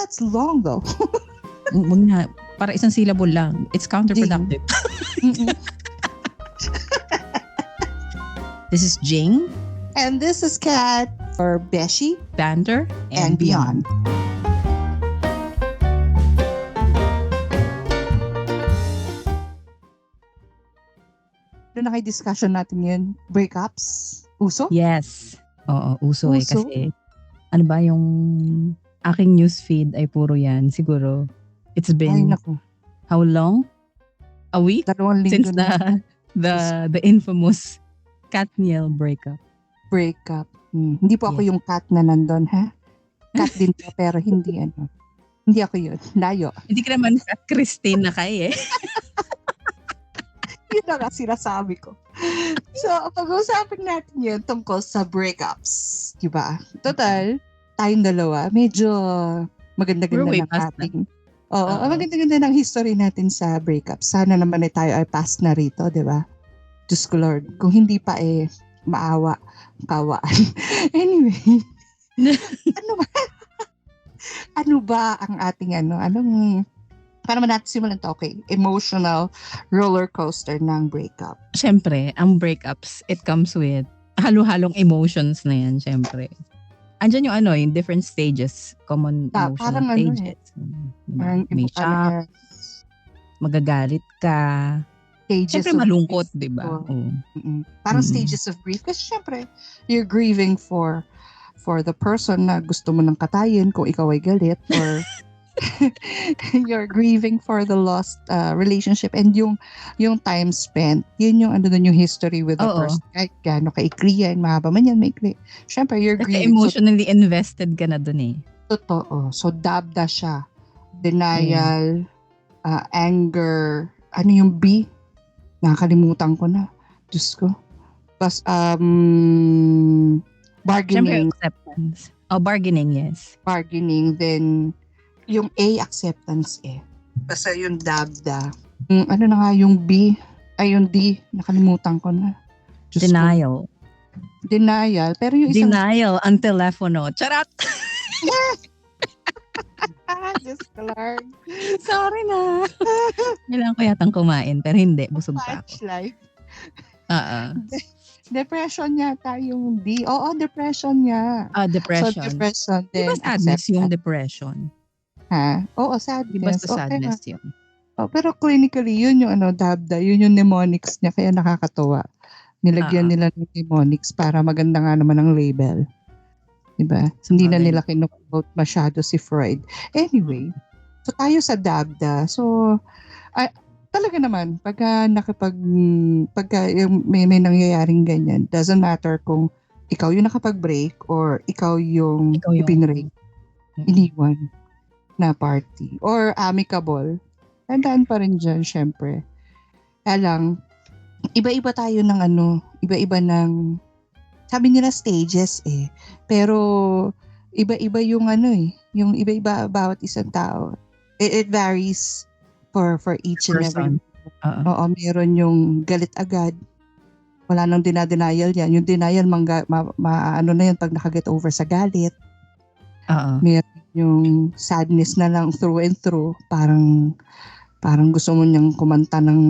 that's long though. Huwag na. Para isang syllable lang. It's counterproductive. This is Jing. And this is Kat for Beshie Banter and Beyond. Doon na kay discussion natin yun. Breakups? Uso? Yes. Oo, uso. Uso? Kasi ano ba yung aking newsfeed ay puro yan. Siguro, it's been how long? A week? 2 linggo Since the infamous Katniel breakup. Hindi po ako yung cat na nandun, ha? Cat din po, pero hindi ano. Hindi ako yun. Layo. Hindi ka naman Kat Christine na kay eh. Yun na nga sinasabi ko. So, pag-uusapin natin yun tungkol sa breakups. Diba? Total, tayong dalawa, medyo maganda-ganda ng ating... Oo, maganda-ganda ng history natin sa breakups. Sana naman tayo ay past na rito, diba? Diyos ko Lord. Kung hindi pa maawa, kawaan. Anyway. Ano ba ang ating paano man natin simulan to? Okay. Emotional roller coaster ng breakup. Siyempre, ang breakups, it comes with halo-halong emotions na yan, siyempre. Andyan yung yung different stages, common emotional stages. May shock, magagalit ka. Stages siyempre malungkot, di ba? Parang stages of grief. Kasi siyempre, you're grieving for the person na gusto mo nang katayin kung ikaw ay galit, or you're grieving for the lost relationship, and yung time spent, yun yung yung history with the person. Kahit gaano kaikli yan, mahaba man yan, maikli. Siyempre, you're grieving. Emotionally invested ka na dun eh. Totoo. So, dabda siya. Denial, anger, ano yung B? Nakakalimutan ko na. Diyos ko. Tapos, bargaining. Siyempre, acceptance. Bargaining, yes. Bargaining, then yung A, acceptance Basta yung dabda. Ano na nga yung B? Ay, yung D. Nakalimutan ko na. Diyos Denial. Ko. Denial. Pero yung isang... Denial ang telepono. Charat! Diyos ko Lord. Sorry na. Kailangan ko yatang kumain, pero hindi. Busog pa ako. Life. Depression yata yung D. Oo, depression niya. Depression. So, depression. Di ba sadness yung depression? Ha? Oo, sadness. Di ba sadness yun? Pero clinically, yun yung dabda. Yun yung mnemonics niya. Kaya nakakatuwa. Nilagyan nila ng mnemonics para maganda nga naman ang label. Diba? Hindi na nila kinukote masyado si Freud. Anyway, so tayo sa dabda. So, talaga naman, pagka may nangyayaring ganyan, doesn't matter kung ikaw yung nakapag-break or ikaw yung ipinrake, iniwan na party or amicable. Tandaan pa rin dyan, syempre. Kaya lang, iba-iba tayo ng iba-iba ng, sabi nila stages pero iba-iba yung yung iba-iba bawat isang tao. It varies for each and every. Oo, meron yung galit agad. Wala nang dinadenial yan. Yung denial, na yan pag nakaget over sa galit. Meron yung sadness na lang through and through. Parang gusto mo niyang kumanta ng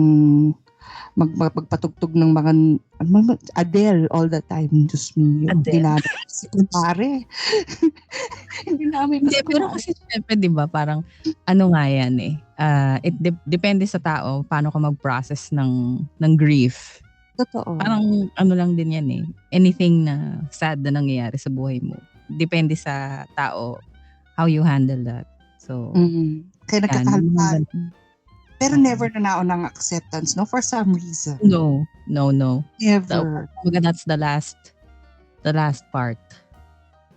magpatugtog ng mga Adele all the time. Diyos me. Adele. Si Kumare. Hindi namin. Pero kasi syempre, di ba, parang nga yan it depende sa tao paano ka mag-process ng grief. Totoo. Parang lang din yan anything na sad na nangyayari sa buhay mo. Depende sa tao how you handle that. So, kaya nagkakahalpan. Pero never na naon ng acceptance, no? For some reason. No. Never. That's the last part.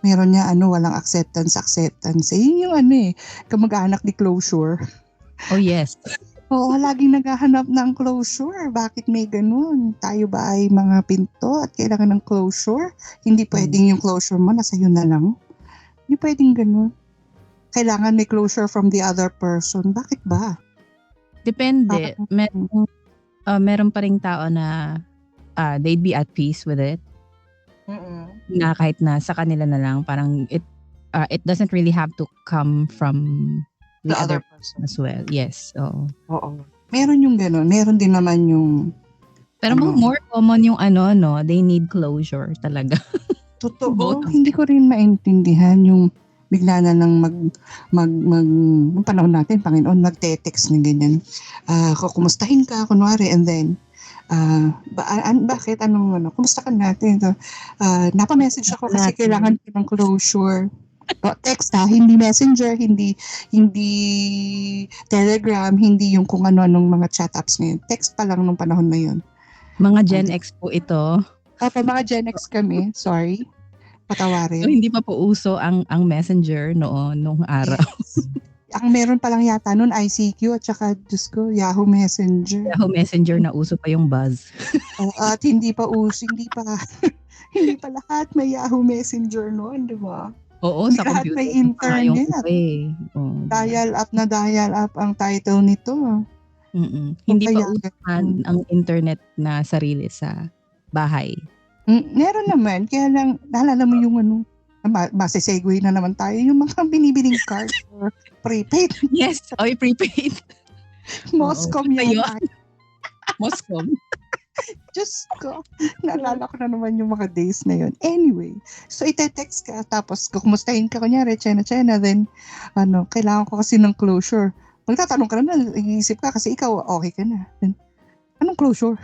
Meron niya, walang acceptance. Yun yung kamag-anak ni closure. Oh, yes. Oo, laging naghahanap ng closure. Bakit may ganun? Tayo ba ay mga pinto at kailangan ng closure? Hindi pwedeng yung closure mo, nasa yun na lang. Hindi pwedeng ganun. Kailangan may closure from the other person. Bakit ba? Depende. Meron pa ring tao na they'd be at peace with it. Na kahit na sa kanila na lang, parang it doesn't really have to come from the other person as well. Yes. Oo. Meron yung gano'n. Meron din naman yung pero more common yung no, they need closure talaga. Totoo. Hindi ko rin maintindihan yung bigla na lang yung panahon natin, Panginoon, magte-text ng ganyan. Kumustahin ka, kunwari, and then, bakit? Kumusta ka natin? Napa-message ako kasi kailangan ko ng closure. Text hindi messenger, hindi Telegram, hindi yung kung ano-anong mga chat apps ngayon. Text pa lang nung panahon na yun. Mga Gen X po ito. Mga Gen X kami, sorry. Patawarin. So, hindi pa po uso ang messenger nung araw. Yes. Ang meron pa lang yata noon ICQ at saka Diyos ko, Yahoo Messenger. Yahoo Messenger na uso pa yung buzz. At hindi pa hindi pa lahat may Yahoo Messenger noon, di ba? Oo, hindi sa lahat computer. May internet. Dial up ang title nito. Hindi pa uso ang internet na sarili sa bahay. Meron naman, kaya lang, naalala mo yung masisegue na naman tayo, yung mga binibiling card or prepaid. Yes, prepaid. Moscom yan. Moscom. Diyos ko, naalala ko na naman yung mga days na yun. Anyway, so ite-text ka, tapos kukumustahin ka, kunyari, China, then, kailangan ko kasi ng closure. Magtatanong ka na, iisip ka, kasi ikaw, okay ka na. Then, anong closure?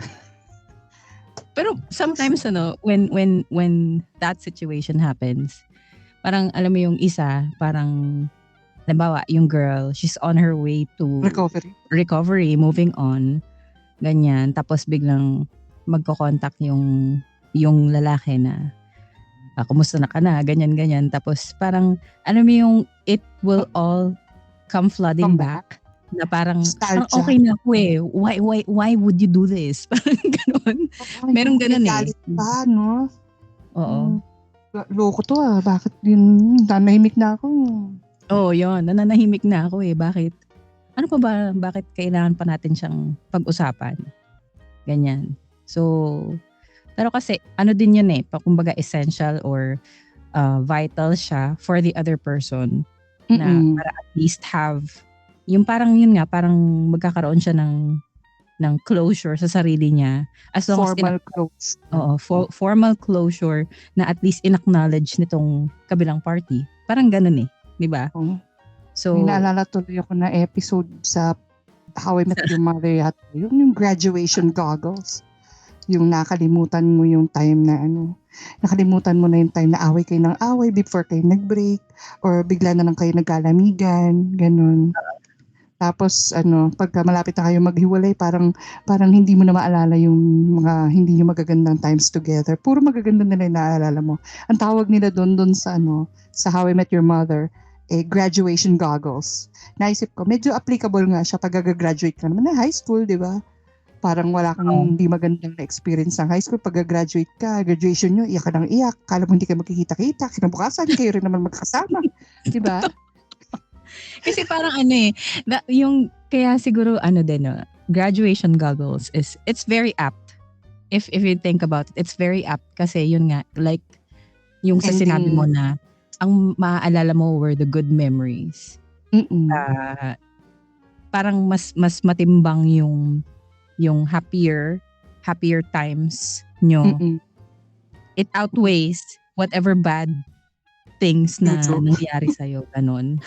Pero sometimes when that situation happens, parang alam mo yung isa, parang halimbawa yung girl, she's on her way to recovery, moving on, ganyan, tapos biglang magko-contact yung lalaki na kumusta na ka na, ganyan, tapos parang alam mo yung it will all come flooding back. Na parang okay na ako eh. Why would you do this? Parang gano'n. Meron gano'n eh. Pa, no? Oo. Loko to Bakit yun? Nanahimik na ako. Yun. Nananahimik na ako eh. Bakit? Ano pa ba? Bakit kailangan pa natin siyang pag-usapan? Ganyan. So, pero kasi din yun eh. Kumbaga essential or vital siya for the other person na para at least have yung parang yun nga, parang magkakaroon siya ng closure sa sarili niya. As long formal closure. Formal closure na at least in-acknowledge nitong kabilang party. Parang ganun eh. Di ba? So, may naalala tuloy ako na episode sa How I Met Your Mother yata. Yung graduation goggles. Yung nakalimutan mo yung time na nakalimutan mo na yung time na away kayo ng away before kayo nag-break or bigla na lang kayo nagkalamigan. Ganun. Tapos pagka malapit na kayo maghiwalay, parang hindi mo na maalala yung mga hindi yung magagandang times together. Puro magaganda nila yung naaalala mo. Ang tawag nila doon sa How I Met Your Mother, graduation goggles. Naisip ko, medyo applicable nga siya pag gagraduate ka naman na high school, di ba? Parang wala kang hindi magandang experience ng high school. Pag graduate ka, graduation nyo, iyak ka ng iyak. Kala mo hindi kayo magkikita-kita. Kinabukasan, kayo rin naman magkasama. Di ba? Kasi parang yung kaya siguro graduation goggles it's very apt. If you think about it, it's very apt kasi yun nga, like yung sa sinabi mo na ang maaalala mo were the good memories. Parang mas matimbang yung happier times nyo. It outweighs whatever bad things na nangyari sa'yo, ganun.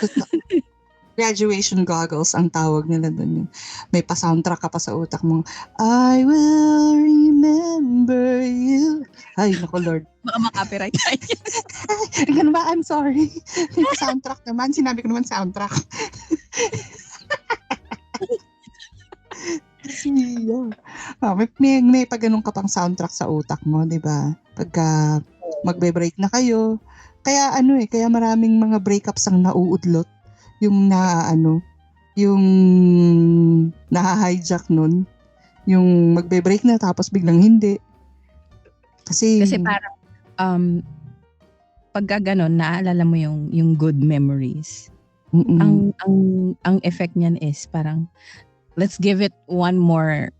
Graduation goggles ang tawag nila doon. May pa-soundtrack ka pa sa utak mo. I will remember you. Ay, naku Lord. Baka makapiright tayo. Ganun ba? I'm sorry. May pa-soundtrack naman. Sinabi ko naman soundtrack. May pa ganun ka pang soundtrack sa utak mo, di ba? Pagka magbe-break na kayo. Kaya kaya maraming mga breakups ang nauudlot. Yung yung naha-hijack nun. Yung magbe-break na tapos biglang hindi. Kasi parang pagka ganon, naalala mo yung good memories. Ang effect niyan is parang let's give it one more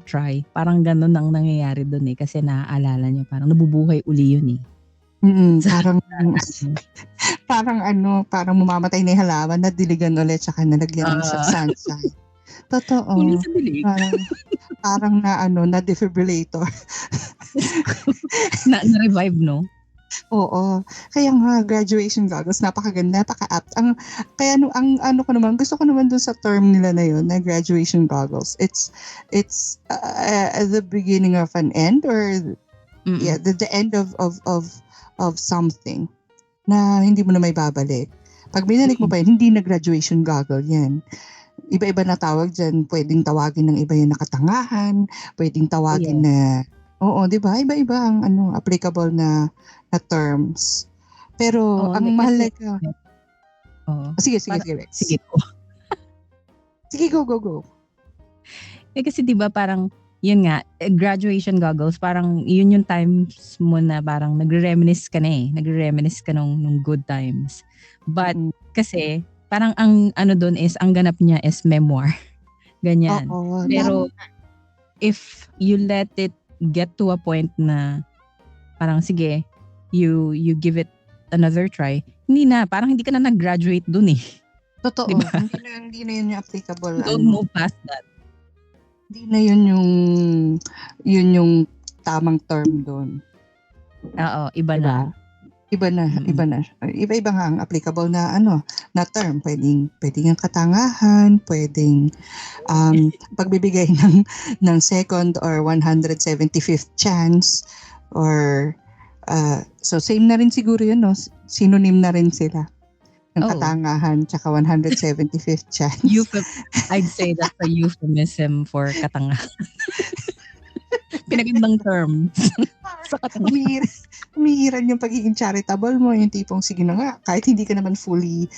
try. Parang ganon ang nangyayari doon eh kasi naaalala niyo parang nabubuhay uli yun eh. Parang parang mamamatay na yung halaman na diligan ulit tsaka nalagyan ng sunshine. Totoo. Kunin sa dilig. Parang na defibrillator. Na-revive, no? Oo. Kaya nga, graduation goggles, napakaganda, napaka-apt. Kaya gusto ko naman dun sa term nila na yun, na graduation goggles. It's the beginning of an end or the end of something na hindi mo na may babalik. Pag binalik mo pa yun, hindi na graduation goggle yan. Iba-iba na tawag dyan. Pwedeng tawagin ng iba yung nakatangahan. Pwedeng tawagin na, di ba? Iba-iba ang applicable na terms. Pero ang mahalaga. Sige, Rex. Sige po. Sige, go. Kasi di ba parang, yun nga, graduation goggles, parang yun yung times mo na parang nagre-reminisce ka na eh. Nagre-reminisce ka nung good times. But kasi, parang ang doon is, ang ganap niya is memoir. Ganyan. Pero, if you let it get to a point na parang sige, you give it another try, hindi na, parang hindi ka na nag-graduate dun eh. Totoo. Diba? Hindi na yun yung applicable. Don't move past that. Hindi na yun yung tamang term doon. Oo, iba diba? na. Iba na. Iba-iba nga ang applicable na na term. Pwedeng ang katangahan, pwedeng pagbibigay ng second or 175th chance, or so same na rin siguro yun, no? Synonym na rin sila. Ng katangahan tsaka 175th chance. I'd say that's a euphemism for katangahan. Pinagandang term. Sa katangahan. Umiiran yung pagiging charitable mo, yung tipong sige na nga, kahit hindi ka naman fully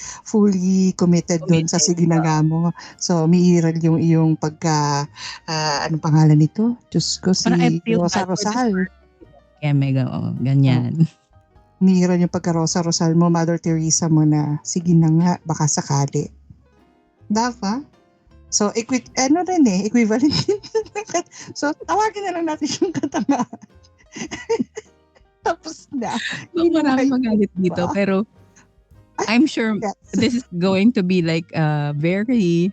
committed doon sa sige na nga mo. So, umiiran yung iyong anong pangalan nito? Diyos ko, si Rosa Rosal. Kaya mega, ganyan. Umiiran yung pagka-Rosa Rosal mo, Mother Teresa mo na, sige na nga, baka sakali. Dapat? So, equivalent din. So, tawagin na lang natin yung katangahan. Tapos na. Marami magalit dito, pero I'm sure this is going to be like a very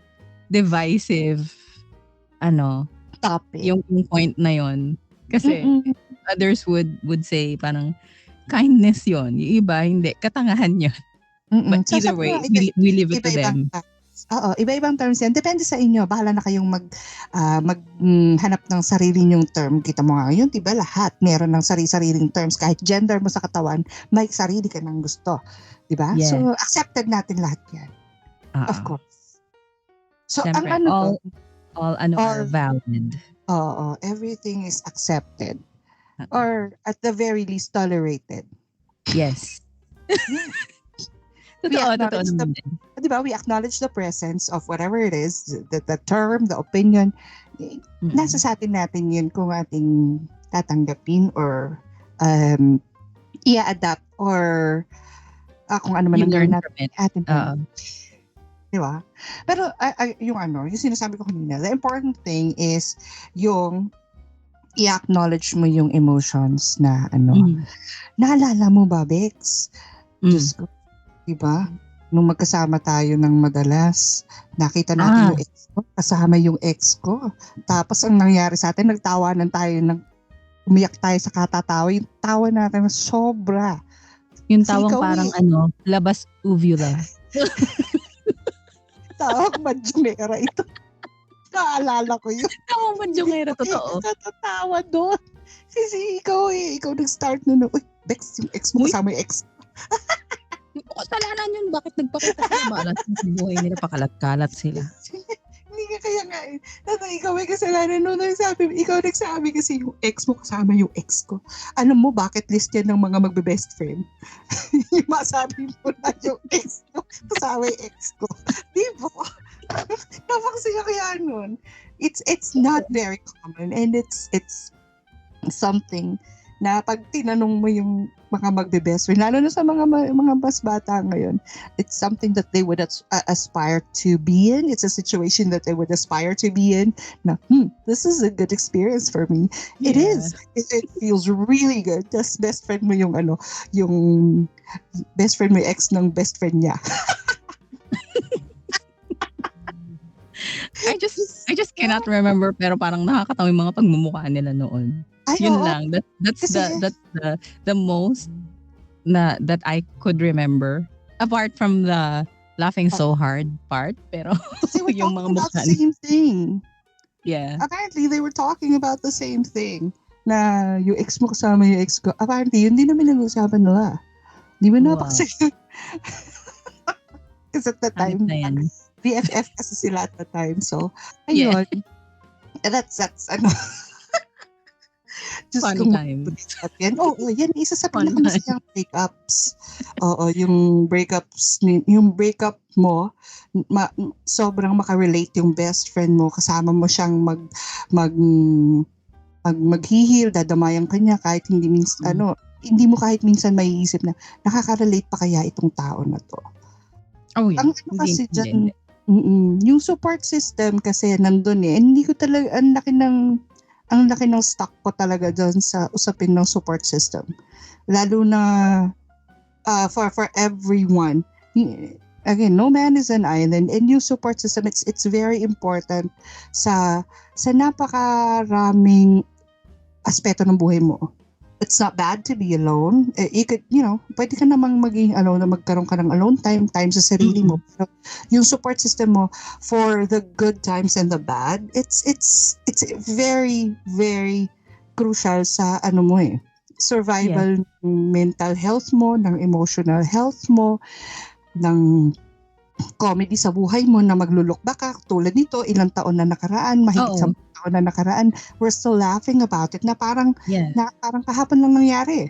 divisive topic. Yung point na yon. Kasi others would say parang kindness yon. Yung iba, hindi. Katangahan yun. But either way, we leave it to them. Oo, iba-ibang terms yan. Depende sa inyo. Bahala na kayong maghanap ng sarili nyong term. Kita mo nga yun, diba? Lahat meron ng sarili-sariling terms. Kahit gender mo sa katawan, may sarili ka ng gusto. Diba? Yeah. So, accepted natin lahat yan. Of course. So, Siyempre, all are valid. Oo, everything is accepted. Or at the very least tolerated. Yes. Totoo naman din. Diba, we acknowledge the presence of whatever it is, the term, the opinion. Nasa sa atin natin yun kung ating tatanggapin or i-adapt or kung ano man ang gawin natin. Diba? Pero yung sinasabi ko kanina, the important thing is yung i-acknowledge mo yung emotions na naalala mo ba, Bex? Diyos ko, diba? Nung magkasama tayo ng madalas, nakita natin yung ex ko, kasama yung ex ko. Tapos ang nangyari sa atin, nagtawanan tayo, umiyak tayo sa katatawa. Yung tawa natin, sobra. Yung tawang parang labas uvula. Tawang madyumera ito. Naalala ko yun. Tawang madyumera, totoo. Natatawa doon. Kasi ikaw nag-start nun. Uy, Bex, yung ex mo kasama yung ex. Kasalanan yun, bakit nagpakita sila ba? Alas sa buhay nila, pakalat-kalat sila. Hindi ka kaya nga ikaw may kasalanan nung ikaw nagsabi kasi yung ex mo kasama yung ex ko. Alam mo, bucket list yan ng mga magbe-best friend. Yung masabi mo na yung ex mo kasama yung ex ko. Di ba? Napaksaya kaya nun. It's not very common and it's something na pag tinanong mo yung mga magbe-best friend, lalo na sa mga mas bata ngayon, it's something that they would aspire to be in. It's a situation that they would aspire to be in. Na, this is a good experience for me. Yeah. It is. It feels really good. Just best friend mo yung best friend mo yung ex ng best friend niya. I just cannot remember, pero parang nakakatawa yung mga pagmumukha nila noon. Yun lang. That's the most that I could remember. Apart from the laughing so hard part, pero yung mga mukha. The same thing. Yeah. Apparently, they were talking about the same thing. Na yung ex mo kasama yung ex ko. Apparently, yun din namin nag-usapan nila. Di ba napakasaya? Because at the time, BFF kasi sila at the time. So, ayun. Yeah. That's just funny time. Yan isa sa pinakamasayang breakups. Oo, yung breakup mo, sobrang makarelate yung best friend mo. Kasama mo siyang maghihil, dadamayan kanya kahit hindi hindi mo kahit minsan maiisip na nakaka-relate pa kaya itong tao na to. Oh, yeah. Ang kasi dyan, yung support system kasi nandun eh. Hindi ko talaga, ang laki ng stock ko talaga dyan sa usapin ng support system. Lalo na for everyone. Again, no man is an island, and yung support system, it's very important sa napakaraming aspeto ng buhay mo. It's not bad to be alone. You could, pwede ka namang maging alone na magkaroon ka ng alone time sa sarili mo. Pero yung support system mo for the good times and the bad, it's very, very crucial sa survival ng mental health mo, ng emotional health mo, ng comedy sa buhay mo na maglulok back ka. Tulad nito, ilang taon na nakaraan, mahigit sa taon na nakaraan, we're still laughing about it na parang kahapon lang nangyari.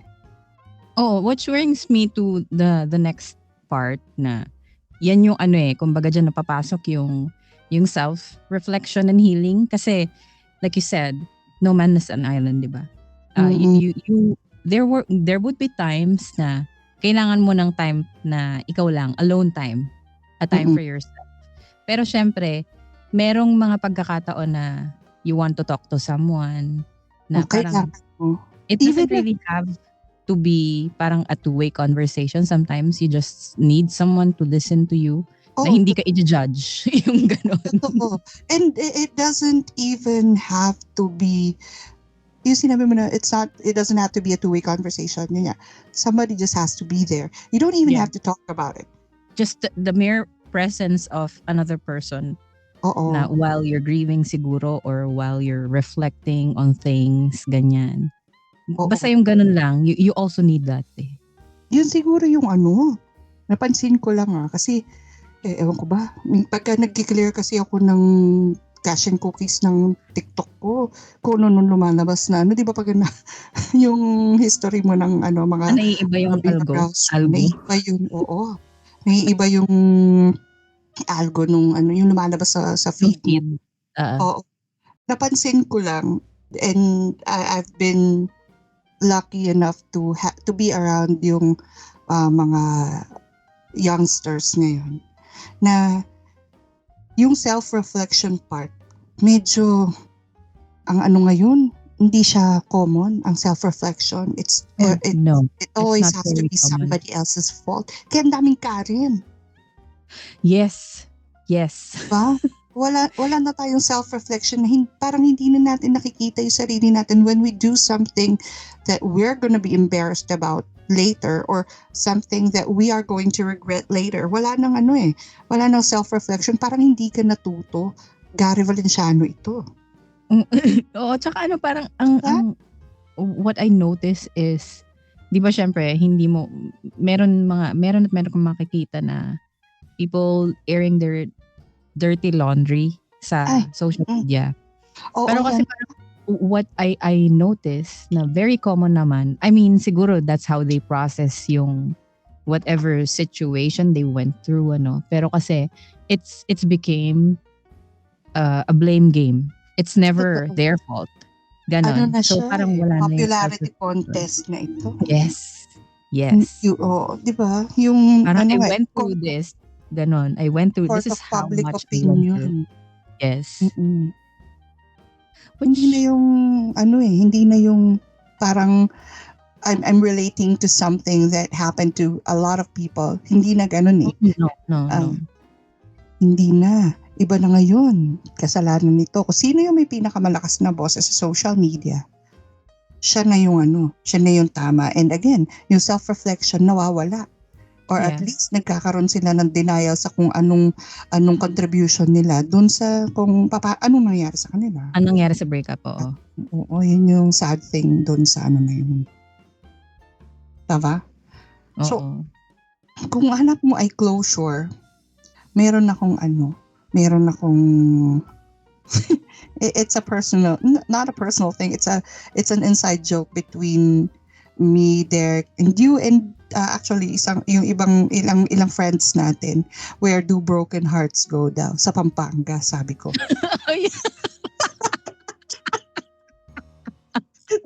Which brings me to the next part na yan yung kumbaga dyan napapasok yung self-reflection and healing. Kasi, like you said, no man is an island, di ba? There would be times na kailangan mo ng time na ikaw lang, alone time, a time for yourself. Pero syempre, merong mga pagkakataon na you want to talk to someone na parang it doesn't really have to be parang a two-way conversation. Sometimes you just need someone to listen to you na hindi ka i-judge. Yung ganon. And it doesn't even have to be, yung sinabi mo na, it doesn't have to be a two-way conversation. Yun nga. Somebody just has to be there. You don't even have to talk about it. Just the mere presence of another person na while you're grieving siguro or while you're reflecting on things, ganyan. Basta yung ganun lang, you also need that eh. Yun siguro yung napansin ko lang kasi ewan ko ba, pagka nag-clear kasi ako ng cash and cookies ng TikTok ko, kung nung lumalabas na, di ba pag yung history mo ng mga naiiba yung algo. Naiiba yung, naiiba yung algo nung yung lumalabas sa feed mo. Napansin ko lang, and I've been lucky enough to be around yung mga youngsters ngayon na yung self-reflection part medyo ang ngayon hindi siya common ang self-reflection. It always has to be somebody else's fault. Kaya ang daming Karen. Yes. Diba? Wala na tayong self-reflection na parang hindi na natin nakikita yung sarili natin when we do something that we're gonna be embarrassed about later or something that we are going to regret later. Wala nang wala nang self-reflection. Parang hindi ka natuto. Gary Valenciano ito. Tsaka parang ang what I notice is, di ba syempre, hindi mo, meron kang makikita na people airing their dirty laundry sa social media. Pero kasi parang what I noticed na very common naman, I mean, siguro that's how they process yung whatever situation they went through, pero kasi it's became a blame game. It's never their fault. Ganon. na So, siya parang wala na yung popularity self-reflection. contest na ito. Yes. Yes. Di ba? Yung, parang I went through this. Ganon. I went through, court this of is how public much I went through. opinion. Yes. Hindi na yung, hindi na yung parang, I'm relating to something that happened to a lot of people. Hindi na ganun eh. No. Hindi na. Iba na ngayon. Kasalanan nito. Kung sino yung may pinakamalakas na boses sa social media, siya na yung tama. And again, yung self-reflection nawawala. Or at least nagkakaroon sila ng denial sa kung anong contribution nila dun sa kung anong nangyari sa kanila. Anong nangyari sa breakup, oo. Oo, yun yung sad thing dun sa na yun. Tama? So, kung hanap mo ay closure, meron akong it's a personal, not a personal thing, it's an inside joke between me, Derek, and you, and actually yung ilang friends natin. Where do broken hearts go daw? Sa Pampanga, sabi ko.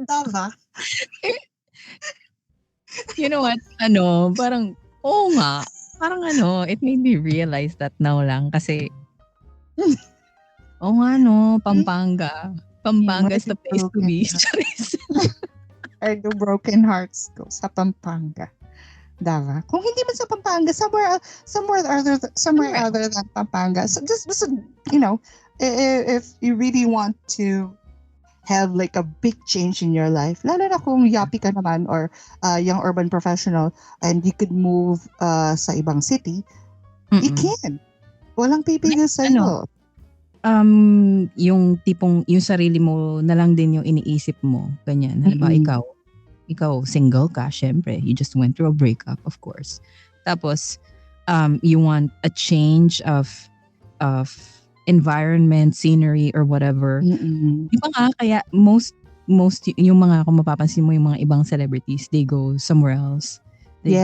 Diba? You know what? Parang, nga. Parang it made me realize that now lang. Kasi, Pampanga. Pampanga is the place to be. Where do broken hearts go? Sa Pampanga. Diba? Kung hindi man sa Pampanga, somewhere other than Pampanga. So just if you really want to have like a big change in your life, lalo na kung yapi ka naman or young urban professional and you could move sa ibang city, you can. Walang pipigil sa'yo. Yung tipong, yung sarili mo na lang din yung iniisip mo. Ganyan. Halimbawa, ikaw single ka, syempre. You just went through a breakup, of course. Tapos, you want a change of environment, scenery, or whatever. Di ba nga, kaya most yung mga, kung mapapansin mo yung mga ibang celebrities, they go somewhere else. They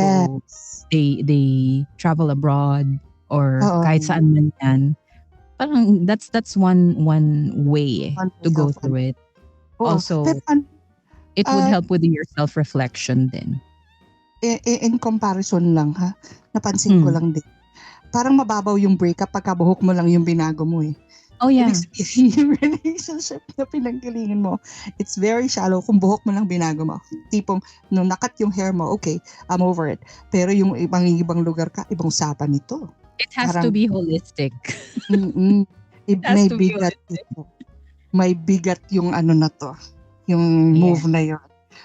travel abroad or kahit saan man yan. Parang that's one way to go through it. Also, it would help with your self-reflection din. In comparison lang ha, napansin ko lang din. Parang mababaw yung breakup pagka buhok mo lang yung binago mo eh. Oh yeah. Ibig sabihin yung relationship na pinanggalingan mo, it's very shallow kung buhok mo lang binago mo. Tipong, nung nakat yung hair mo, okay, I'm over it. Pero yung ibang lugar ka, ibang usapan nito. It has to be holistic. May bigat yung na to. Yung move na yun.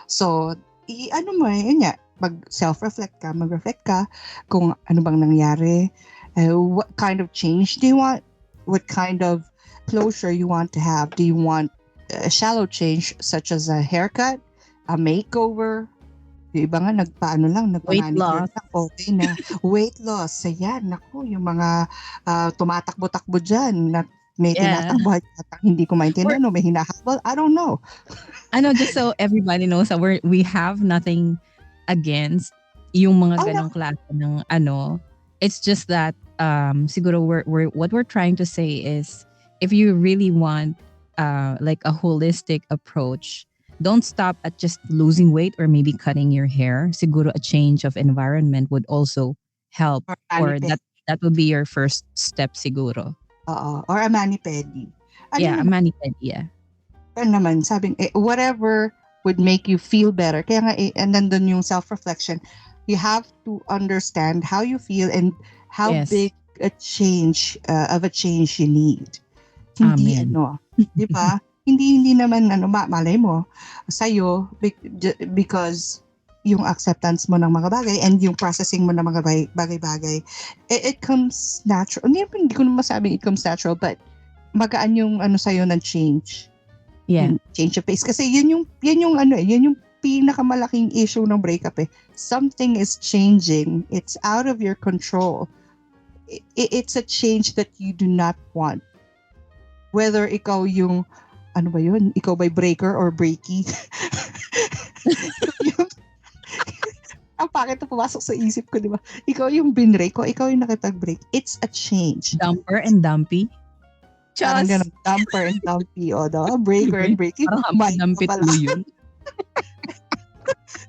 So, yun nga, mag-self-reflect ka, mag-reflect ka kung ano bang nangyari, what kind of change do you want, what kind of closure you want to have. Do you want a shallow change such as a haircut, a makeover? Yung iba nga weight loss. Okay na. Weight loss. Ayan, naku, yung mga tumatakbo-takbo dyan na may tinatakbo at hindi ko maintindihan, may hinahabol. I don't know. Just so everybody knows, we have nothing against yung mga ganong klase ng it's just that siguro what we're trying to say is if you really want like a holistic approach, don't stop at just losing weight or maybe cutting your hair. Siguro a change of environment would also help, or that would be your first step siguro. Or a mani-pedi. A mani-pedi, yeah. Naman, sabing, whatever would make you feel better. Kaya nga, and then dun yung self-reflection, you have to understand how you feel and how big a change you need. Hindi di ba? Hindi naman malay mo sa'yo because yung acceptance mo ng mga bagay and yung processing mo ng mga bagay-bagay, it comes natural. Hindi ko naman masabing it comes natural, but magaan yung sa'yo ng change. Yeah. Change of pace. Kasi yun yung pinakamalaking issue ng breakup eh. Something is changing. It's out of your control. It's a change that you do not want. Whether ikaw yung, ikaw ba'y breaker or breaky? Ang pakit na pumasok sa isip ko, di ba? Ikaw yung binrake o ikaw yung nakipag-break. It's a change. Dumper and dumpy? Parang Just. ganun, dumper and dumpy. O, daw, breaker and breaking. Parang hampid-hampid mo yun.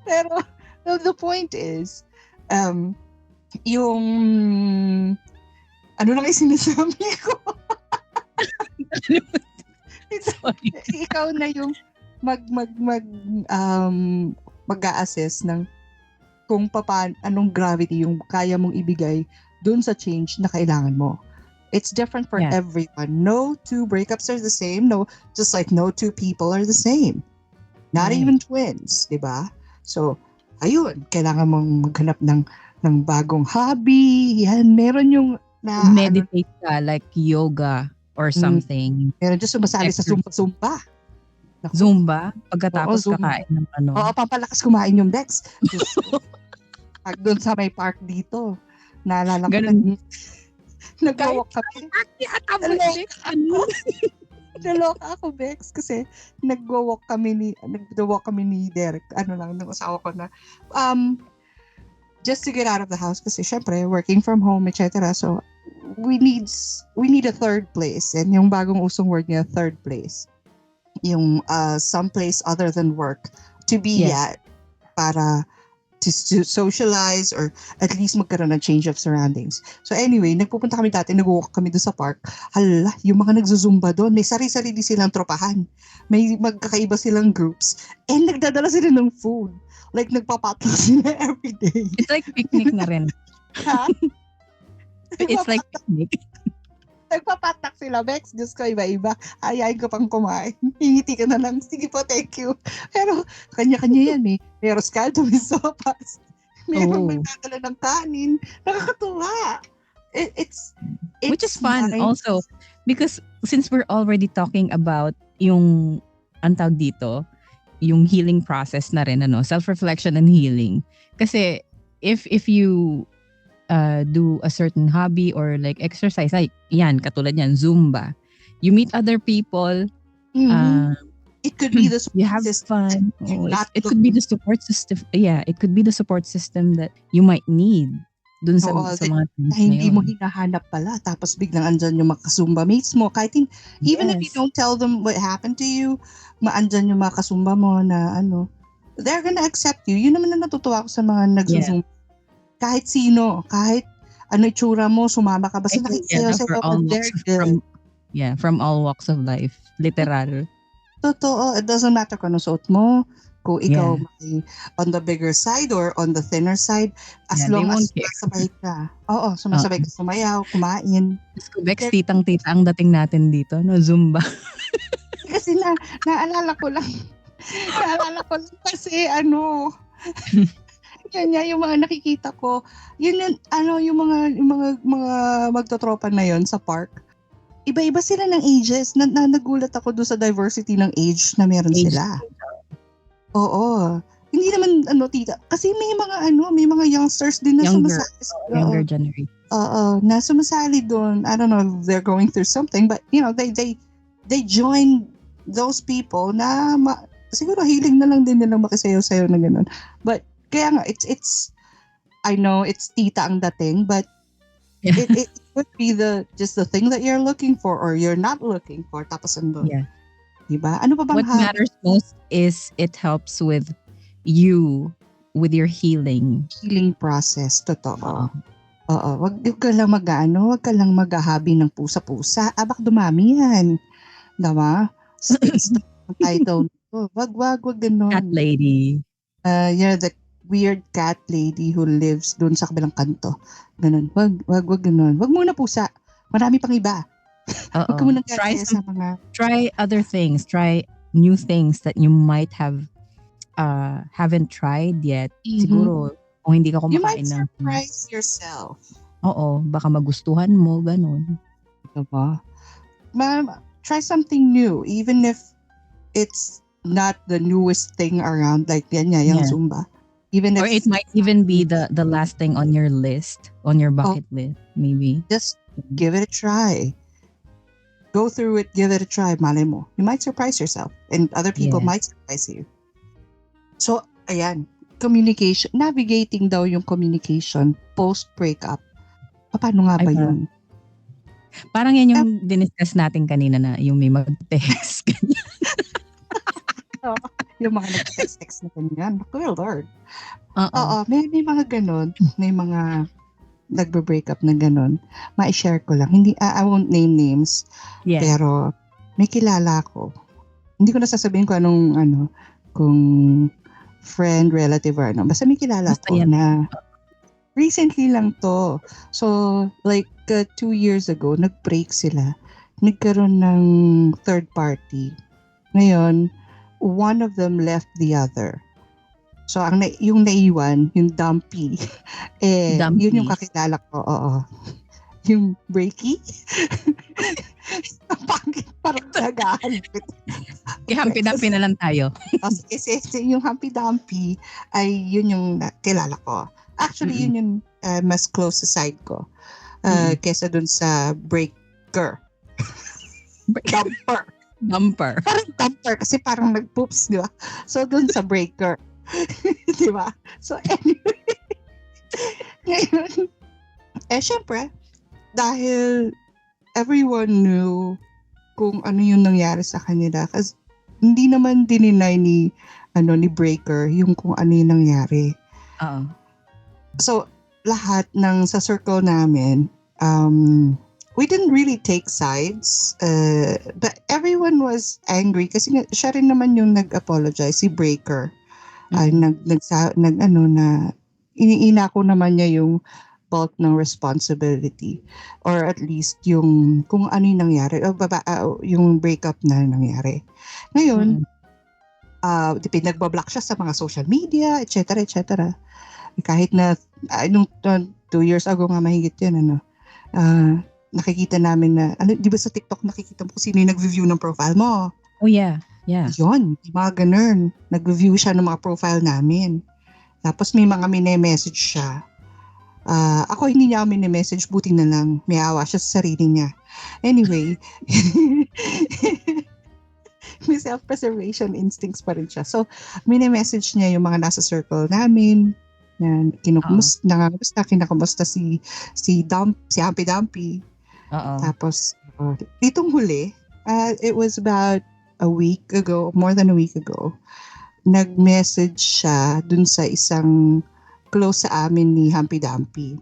Pero, the point is, yung, ano lang yung sinasabi ko? Ikaw na yung mag-a-assess ng kung anong gravity yung kaya mong ibigay dun sa change na kailangan mo. It's different for everyone. No two breakups are the same. No, just like no two people are the same. Not even twins, di ba? So, ayun, kailangan mong maghanap ng bagong hobby. Yan, meron yung meditate ka, like yoga or something. Meron dyan sumasali sa Zumba. Naku. Zumba? Pagkatapos kakain ng ano? Oo, pampalakas kumain yung Bex. Pag doon sa may park dito, naalala ko nag-walk kami. Naloka ako, Bex, kasi nag-walk kami ni Derek. Ano lang, ng asawa ko na, just to get out of the house kasi syempre, working from home, etc. So, we need a third place. And yung bagong usong word niya, third place. Yung someplace other than work to be at para to socialize or at least magkaroon ng change of surroundings. So anyway, nagpupunta kami dati, nag-walk kami doon sa park. Hala, yung mga nagzuzumba doon, may sari-sarili silang tropahan. May magkakaiba silang groups. And nagdadala sila ng food. Like, nagpapatlo sila every day. It's like picnic na rin. Ha? It's like picnic. Nagpapatak sila, Bex. Diyos ko, iba-iba. Ayayin ko pang kumain. Hingiti ka na lang. Sige po, thank you. Pero, kanya-kanya yan eh. Meron scaldo, may sopas. Meron magdadala ng kanin. Nakakatuwa. It's which is fun also. Because since we're already talking about yung, antawag dito, yung healing process na rin, self-reflection and healing. Kasi, if you do a certain hobby or like exercise, like yan, katulad yan, Zumba. You meet other people. It could be the support you have system. fun. It could be the support system. Yeah, it could be the support system that you might need dun sa mga things na hindi mo hinahanap pala. Tapos biglang andyan yung mga kasumba mates mo. Kahit even if you don't tell them what happened to you, maandyan yung mga kasumba mo na they're gonna accept you. Yun naman na natutuwa ko sa mga nagsusumba. Kahit sino, kahit ano itsura mo, sumama ka. Basta nakikita sa'yo. From all walks of life. Literal. Totoo. It doesn't matter kung ano suot mo, kung ikaw may on the bigger side or on the thinner side. As long as sumasabay ka. Oo, sumasabay ka sumayaw, kumain. Bex, titang-tita ang dating natin dito, Zumba. Kasi naalala ko lang kasi yan yung mga nakikita ko. Yun yung mga magtotropa na yon sa park. Iba-iba sila ng ages. Nagulat ako doon sa diversity ng age na meron sila. Oo. Hindi naman tita. Kasi may mga youngsters din na sumasali. Younger generation. Oo. Na sumasali doon. I don't know if they're going through something, but they join those people na siguro hiling na lang din nilang makisayaw-sayaw na gano'n. But kaya nga, it's I know it's tita ang dating, but it could be just the thing that you're looking for or you're not looking for. Tapos diba? Ano pa bang what matters most is it helps with you, with your healing process. Totoo. Oo. Wag ka lang wag ka lang maghahabi ng pusa-pusa. Baka dumami yan. Diba? Title. Wag ganun. Cat lady. You're the weird cat lady who lives doon sa kabilang kanto. Ganun. Wag ganun. Wag muna pusa. Marami pang iba. Wag ka muna sa mga... Try other things. Try new things that you might haven't tried yet. Siguro, kung hindi ka kumakain you might surprise yourself. Oo. Baka magustuhan mo. Ganun. Diba? Try something new. Even if it's not the newest thing around. Like yan yung Zumba. Or it might even be the last thing on your list, on your bucket list, maybe. Just give it a try. Go through it, give it a try, malay mo. You might surprise yourself and other people might surprise you. So, ayan, communication, navigating daw yung communication post-breakup. Paano nga ba yun? Parang yan yung diniscuss natin kanina na yung may mag-text. Yung mga nag-text na ganyan. Good Lord. Oo. May mga ganon. May mga nagbe-break up na ganon. Ma-share ko lang. Hindi, I won't name names. Yeah. Pero may kilala ko. Hindi ko na sasabihin ko kung friend, relative or ano. Basta may kilala ko na recently lang to. So, like 2 years ago, nag-break sila. Nagkaroon ng third party. Ngayon, one of them left the other. So, yung naiwan, yung dumpy, yun yung kakilala ko. Oo. Yung breaky. Pangit, parang nagahalipit. Hampi-dampi na lang tayo. Kasi yung hampi-dampi ay yun yung kilala ko. Actually, yun yung mas close sa side ko. Kesa dun sa breaker. Dumper. Parang dumper kasi parang nag-poops, di ba? So, dun sa breaker. Di ba? So, anyway. Ngayon, syempre, dahil everyone knew kung ano yung nangyari sa kanila. Kasi hindi naman dininay ni breaker yung kung ano yung nangyari. So, lahat ng sa circle namin, we didn't really take sides, but everyone was angry kasi siya rin naman yung nag-apologize, si breaker. Iniina ko naman niya yung bulk ng responsibility or at least yung kung ano yung nangyari yung breakup na nangyari. Ngayon, nagbablock siya sa mga social media, etc. Kahit na nung 2 years ago nga mahigit yun, nakikita namin na di ba sa TikTok nakikita mo kung sino yung nag-review ng profile mo? Oh yeah. Yun, mga ganun. Nag-review siya ng mga profile namin. Tapos may mga mini-message siya. Ako hindi niya ako mini-message, buti na lang. May awa siya sa sarili niya. Anyway, may self-preservation instincts pa rin siya. So, mini-message niya yung mga nasa circle namin. Yan, kinakamusta si Humpy Dumpy. Tapos, itong huli, it was about more than a week ago, nag-message siya dun sa isang close sa amin ni Humpy Dumpy.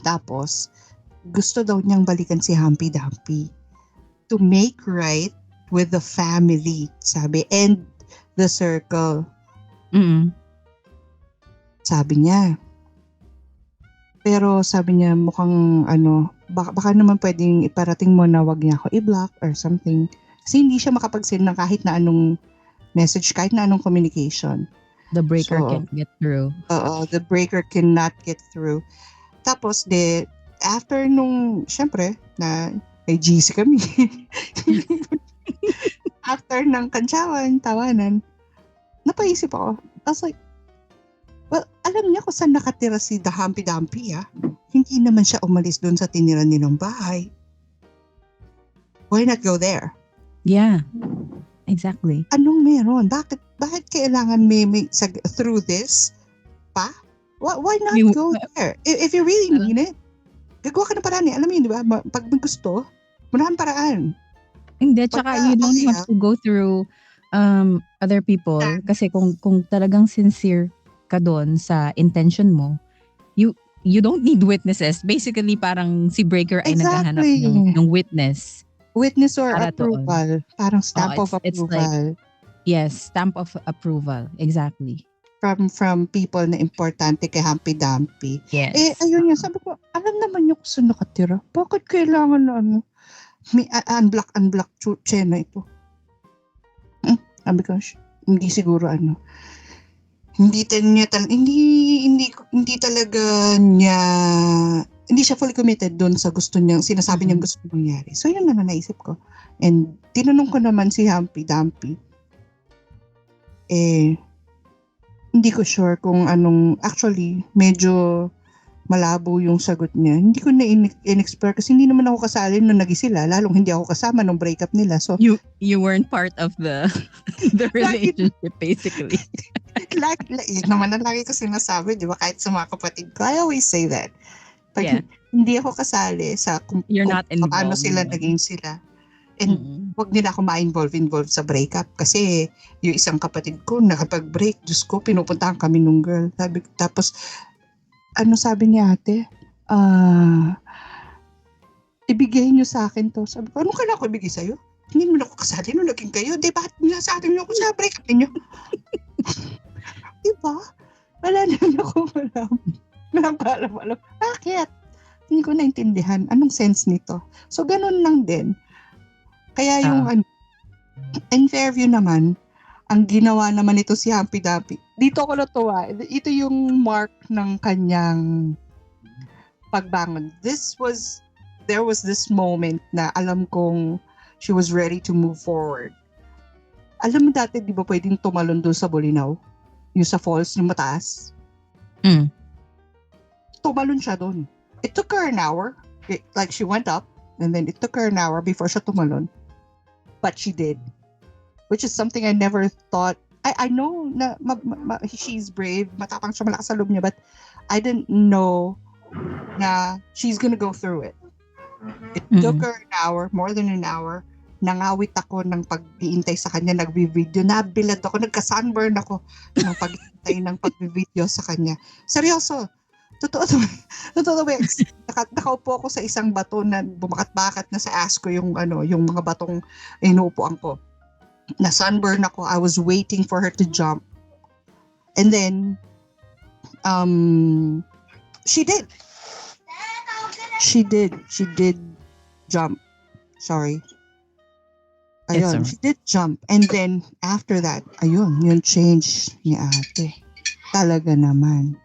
Tapos, gusto daw niyang balikan si Humpy Dumpy to make right with the family, sabi, and the circle. Sabi niya. Pero sabi niya mukhang baka naman pwedeng iparating mo na wag niya ako i-block or something. Kasi hindi siya makapag-send ng kahit na anong message, kahit na anong communication. The breaker can't get through. The breaker cannot get through. Tapos, after nung, syempre, na may GC kami. After ng kantsawan, tawanan, napaisip ako. I was like, well, alam niya kung saan nakatira si The Humpy Dumpy, Hindi naman siya umalis doon sa tinira nilang bahay. Why not go there? Yeah, exactly. Anong meron? Bakit kailangan may through this pa? Why not go there? If you really mean it, gagawa ka ng paraan. Alam mo yun, di ba? Pag may gusto, munahan paraan. Hindi, tsaka you don't have to go through other people. Kasi kung talagang sincere ka doon sa intention mo, you don't need witnesses. Basically, parang si breaker ay naghahanap ng witness. Witness or approval. Parang stamp of approval. Like, yes, stamp of approval. Exactly. From people na importante kay Humpy Dumpy. Yes. Ayun yan. Sabi ko, alam naman niyo kung saan nakatira. Bakit kailangan na may unblock chena ito? Sabi ko, hindi siguro hindi siya fully committed doon sa gusto niyang, sinasabi niyang gusto mangyari. So, yun na naisip ko. And, tinanong ko naman si Humpy Dumpy. Hindi ko sure kung actually, medyo malabo yung sagot niya. Hindi ko na in-explore kasi hindi naman ako kasali nung sila, lalong hindi ako kasama nung breakup nila. So, you weren't part of the relationship, basically. Yun naman ang lagi ko sinasabi, di ba? Kahit sa mga kapatid ko, I always say that. Pag hindi ako kasali sa kung not involved. Paano sila naging sila. And wag nila ako ma-involve sa breakup kasi yung isang kapatid ko nakapag-break, Diyos ko, pinupuntahan kami nung girl. Tapos, sabi niya ate? Ibigay niyo sa akin to. Sabi ko, ano kailangan ko ibigay sa'yo? Hindi mo na ako kasali nung naging kayo. Di ba? Sa atin ako sa breakup ninyo. Diba? Wala naman ako walang alam. Bakit? Hindi ko naintindihan. Anong sense nito? So, ganun lang din. Kaya yung in Fairview naman, ang ginawa naman ito si Humpy Dumpy. Dito ako natuwa. Ito yung mark ng kanyang pagbangon. There was this moment na alam kong she was ready to move forward. Alam mo dati, di ba pwedeng tumalon doon sa Bolinao? Yung sa falls, yung mataas? Tumalon siya doon. It took her an hour. Like she went up, and then it took her an hour before siya tumalon. But she did. Which is something I never thought. I know na she's brave, matapang siya, malakas sa loob niya, but I didn't know na she's gonna go through it. It took her an hour, more than an hour. Nangawit ako ng pag-iintay sa kanya, nagbi-video. Nabilad ako, nagka-sunburn ako ng pag-iintay ng pag-video sa kanya. Seryoso. Totoo to. Nakaupo ako sa isang bato na bumakat-bakat na sa ass ko yung mga batong inuupuan ko. Na sunburn ako. I was waiting for her to jump. And then, she did. She did jump. Sorry. Ayun, she did jump. And then, after that, ayun, yung change ni ate. Talaga naman.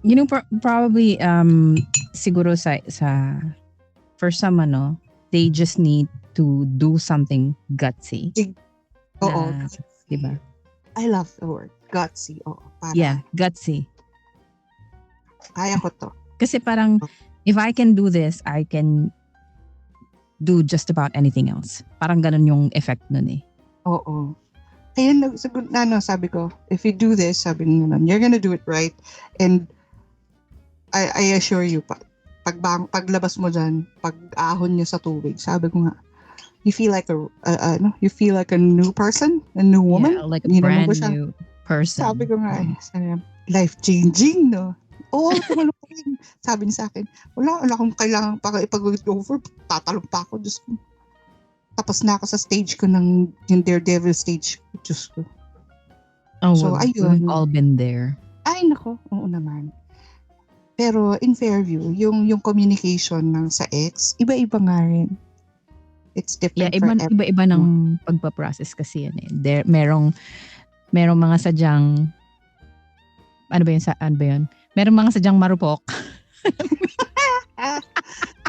You know, probably, siguro sa for some, they just need to do something gutsy. Oo. Diba? I love the word. Gutsy. Oo. Yeah, gutsy. Kaya ko to. Kasi parang, if I can do this, I can do just about anything else. Parang ganun yung effect nun eh. Oo. Kaya sabi ko, if you do this, sabi nyo nun, you're gonna do it right. And I assure you, paglabas mo dyan, pag-ahon nyo sa tubig, sabi ko nga, you feel like a new person, a new woman. Yeah, like a brand new person. Sabi ko nga, life-changing, no? Oo, tumalong pa rin. Sabi niya sa akin, wala akong kailangan pa ipag-over, tatalong pa ako, Diyos ko. Tapos na ako sa stage ko yung Daredevil stage ko, Diyos ko. Oh, so, ayun. We've all been there. Ay, nako, oo naman. Pero in Fairview, yung communication ng sa ex, iba-iba nga rin. It's different for everyone. Iba-iba ng pagpaprocess kasi yan eh. Merong mga sadyang, ano ba yun? Merong mga sadyang marupok.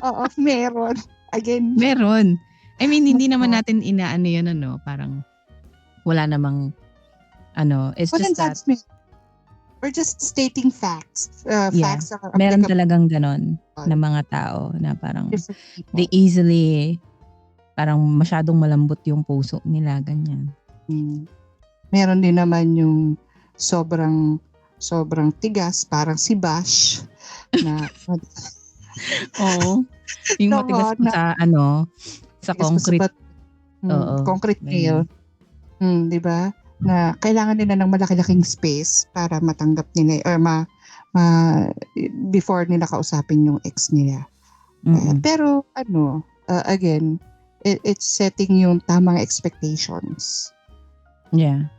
Oo, meron. Again. Meron. I mean, hindi naman natin inaano yun, parang wala namang, it's just that. We're just stating facts. Facts are meron talagang ganon na mga tao na parang they easily, parang masyadong malambot yung puso nila, ganyan. Meron din naman yung sobrang tigas, parang si Bash na oo. Yung matigas po sa concrete. Concrete nail. 'Di ba? Na kailangan nila ng malaki-laking space para matanggap nila or before nila kausapin yung ex nila. Pero again, it's setting yung tamang expectations. Yeah.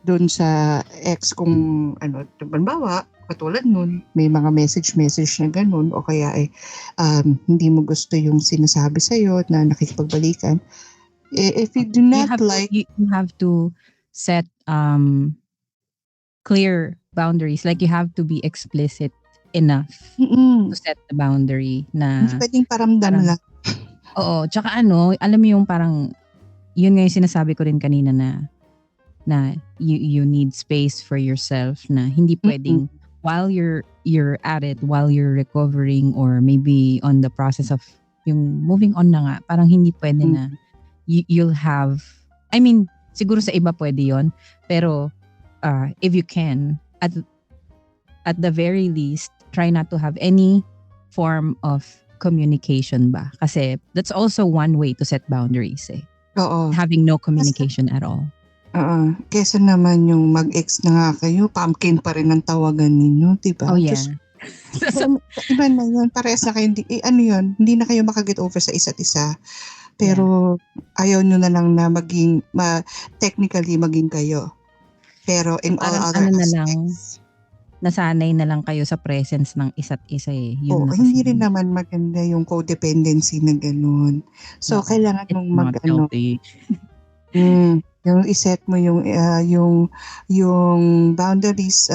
Doon sa ex kung halimbawa, katulad nun, may mga message na ganun o kaya hindi mo gusto yung sinasabi sa'yo na nakikipagbalikan. If you do not you have to set clear boundaries. Like you have to be explicit enough to set the boundary na hindi pwedeng paramdam lang. Oo, tsaka alam mo yung parang yun nga yung sinasabi ko rin kanina na you need space for yourself, na hindi pwedeng while you're at it, while you're recovering or maybe on the process of yung moving on na nga, parang hindi pwede na you'll have, I mean, siguro sa iba pwede yon, pero if you can, at the very least, try not to have any form of communication ba? Kasi that's also one way to set boundaries eh. Oo. Having no communication at all. Oo. Kesa naman yung mag-ex na nga kayo, pumpkin pa rin ang tawagan ninyo, diba? Oh yeah. Just, iba na yun. Parehas na kayo, ano yun, hindi na kayo makaget over sa isa't isa. Pero ayaw nyo na lang na maging, technically maging kayo. Pero in all other aspects. Nasanay na lang kayo sa presence ng isa't isa eh. Yun na hindi rin naman maganda yung codependency na ganun. So, kailangan mong yung iset mo yung boundaries,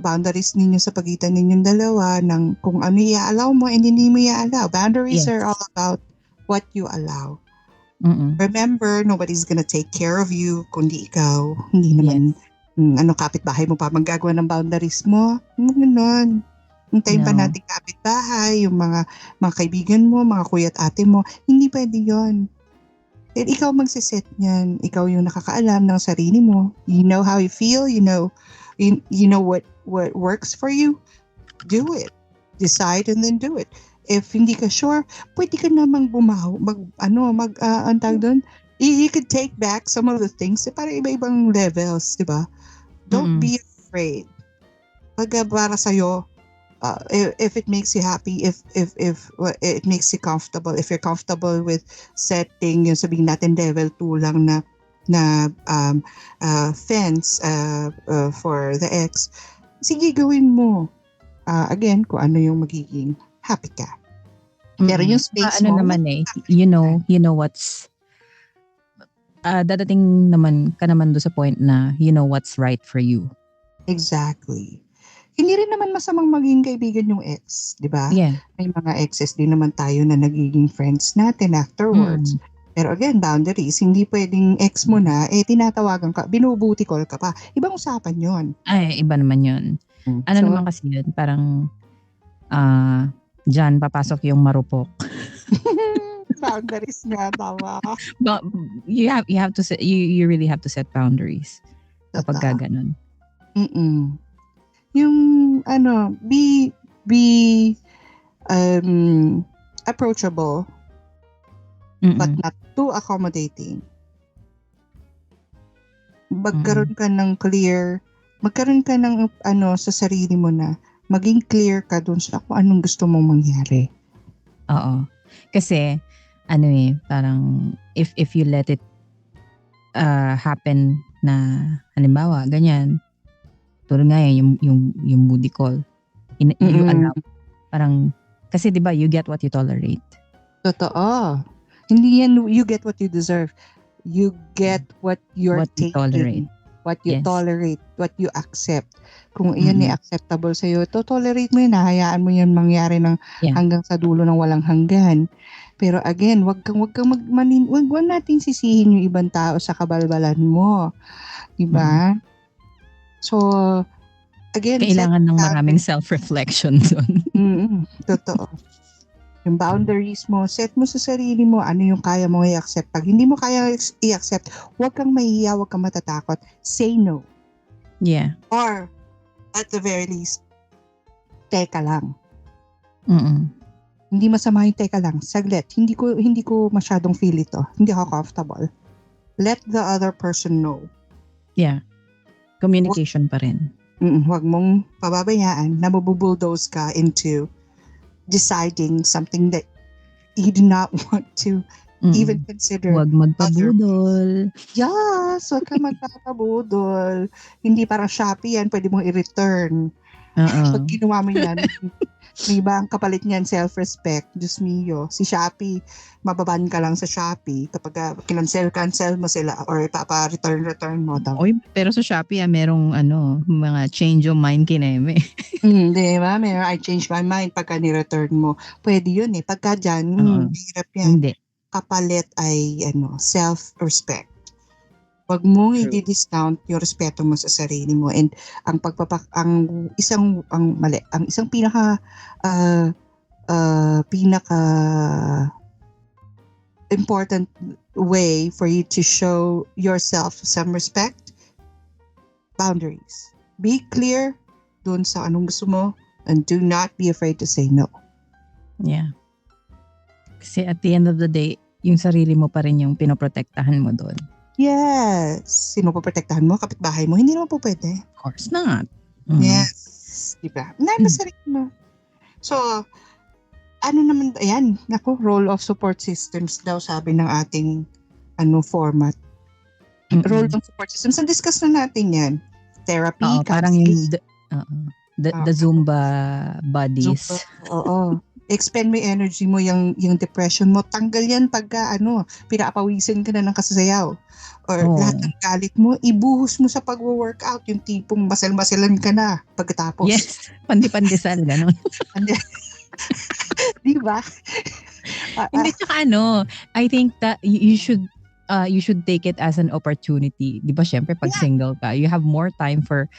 boundaries ninyo sa pagitan ninyong dalawa ng kung ano i-allow mo and hindi mo i-allow. Boundaries are all about what you allow. Mm-mm. Remember, nobody's gonna take care of you kundi ikaw. Hindi naman kapitbahay mo pa maggagawa ng boundaries mo. Ganun. Hintayin pa natin kapitbahay, yung mga kaibigan mo, mga kuya at ate mo. Hindi pwede yun. Then, ikaw magsiset niyan. Ikaw yung nakakaalam ng sarili mo. You know how you feel. You know what works for you. Do it. Decide and then do it. If hindi ka sure, pwede ka namang antag doon. You could take back some of the things. Para iba-ibang levels, di ba? Don't be afraid. Pag para sa'yo, if it makes you happy, if it makes you comfortable, if you're comfortable with setting, yung sabihin natin level 2 lang na fence for the ex, sige gawin mo. Again, kung ano yung magiging happy ka. Pero yung space mo, naman eh, you know what's dadating naman ka naman do sa point na you know what's right for you. Exactly. Hindi rin naman masamang maging kaibigan yung ex, di ba? Yeah. May mga exes din naman tayo na nagiging friends natin afterwards. Pero again, boundaries, hindi pwedeng ex mo na, tinatawagan ka, binubuti call ka pa. Ibang usapan yon. Ay, iba naman yun. Naman kasi yun, parang dyan papasok yung marupok. Boundaries nga, tama. But you have to set, you really have to set boundaries kapag ka ganun. Yung be approachable but not too accommodating. Magkaroon ka ng sa sarili mo na maging clear ka dun sa kung anong gusto mong mangyari. Oo. Kasi parang if you let it happen na halimbawa ganyan, tulad nga yung booty call, you allow, parang kasi 'di ba you get what you tolerate. Totoo. Hindi yan you get what you deserve. You get what you're taking. Tolerate. What you tolerate, what you accept. Kung iyan ay acceptable sa'yo, tolerate mo yun, hayaan mo yun mangyari hanggang sa dulo ng walang hanggan. Pero again, wag natin sisihin yung ibang tao sa kabalbalan mo. Diba? So, again, kailangan ng maraming self-reflection doon. Totoo. Yung boundaries mo, set mo sa sarili mo, ano yung kaya mo i-accept. Pag hindi mo kaya i-accept, huwag kang mahihiya, huwag kang matatakot. Say no. Yeah. Or, at the very least, teka lang. Hindi masama yung teka lang. Saglit, hindi ko masyadong feel ito. Hindi ako comfortable. Let the other person know. Yeah. Communication pa rin. Huwag mong pababayaan na mabubulldoze ka into deciding something that you do not want to even consider. Huwag magpabudol. Yes, huwag ka magpapabudol. Hindi parang Shopee yan, pwede mong i-return. Pag ginawa mo yan, may ba ang kapalit niyan, self-respect. Diyos mio. Si Shopee, mababan ka lang sa Shopee kapag cancel mo sila or papa-return mo. Oy, pero sa Shopee merong mga change of mind kineme. Di ba? I change my mind pagka ni-return mo. Pwede yun eh. Pagka dyan, hirap yan. Hindi. Kapalit ay self-respect. Wag mong i-discount yung respeto mo sa sarili mo, and ang isang pinaka important way for you to show yourself some respect, boundaries. Be clear, dun sa anong gusto mo, and do not be afraid to say no. Yeah. Kasi at the end of the day, yung sarili mo pa rin yung pinoprotektahan mo doon. Yes. Sino po protektahan mo? Kapitbahay mo? Hindi naman po pwede. Of course not. Yes. Diba? Mo sarili mo. So, ano naman, ayan, role of support systems daw sabi ng ating format. Role of support systems. So, discuss na natin yan. Therapy, parang yung the Zumba buddies. Zumba, oo. Expend mo yung energy mo, yung depression mo. Tanggal yan pagka pinapawisin ka na ng kasayaw. Or lahat ng galit mo, ibuhos mo sa pag-workout. Yung tipong masal-masalan ka na pagkatapos. Yes, pandi-pandesal, gano'n. Di ba? Hindi, tsaka I think that you should take it as an opportunity. Di ba, syempre, pag single ka, you have more time for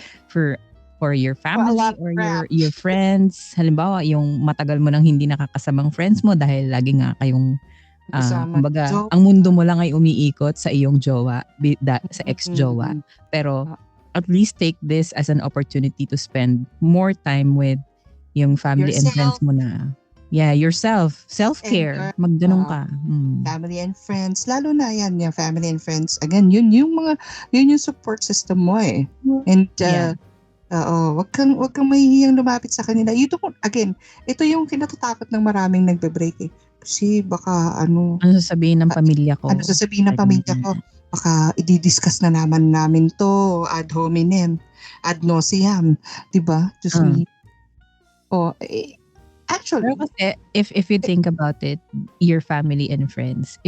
your family or your friends. Halimbawa, yung matagal mo nang hindi nakakasamang friends mo dahil lagi nga kayong kumbaga, ang mundo mo lang ay umiikot sa iyong jowa, sa ex-jowa. Pero at least take this as an opportunity to spend more time with yung family and friends mo na. Yeah, yourself. Self-care. Magganong ka. Family and friends. Lalo na yan, yung family and friends. Again, yun yung support system mo eh. And wag kang mahihiyang lumapit sa kanila. Ito yung kinatatakot ng maraming nagbe-break eh. Kasi baka ano sasabihin ng pamilya ko? Ano sasabihin ng pamilya ko? Baka i-discuss na namin to ad hominem, ad nauseam, 'di ba? Just me. Actually, pero kasi if you think about it, your family and friends,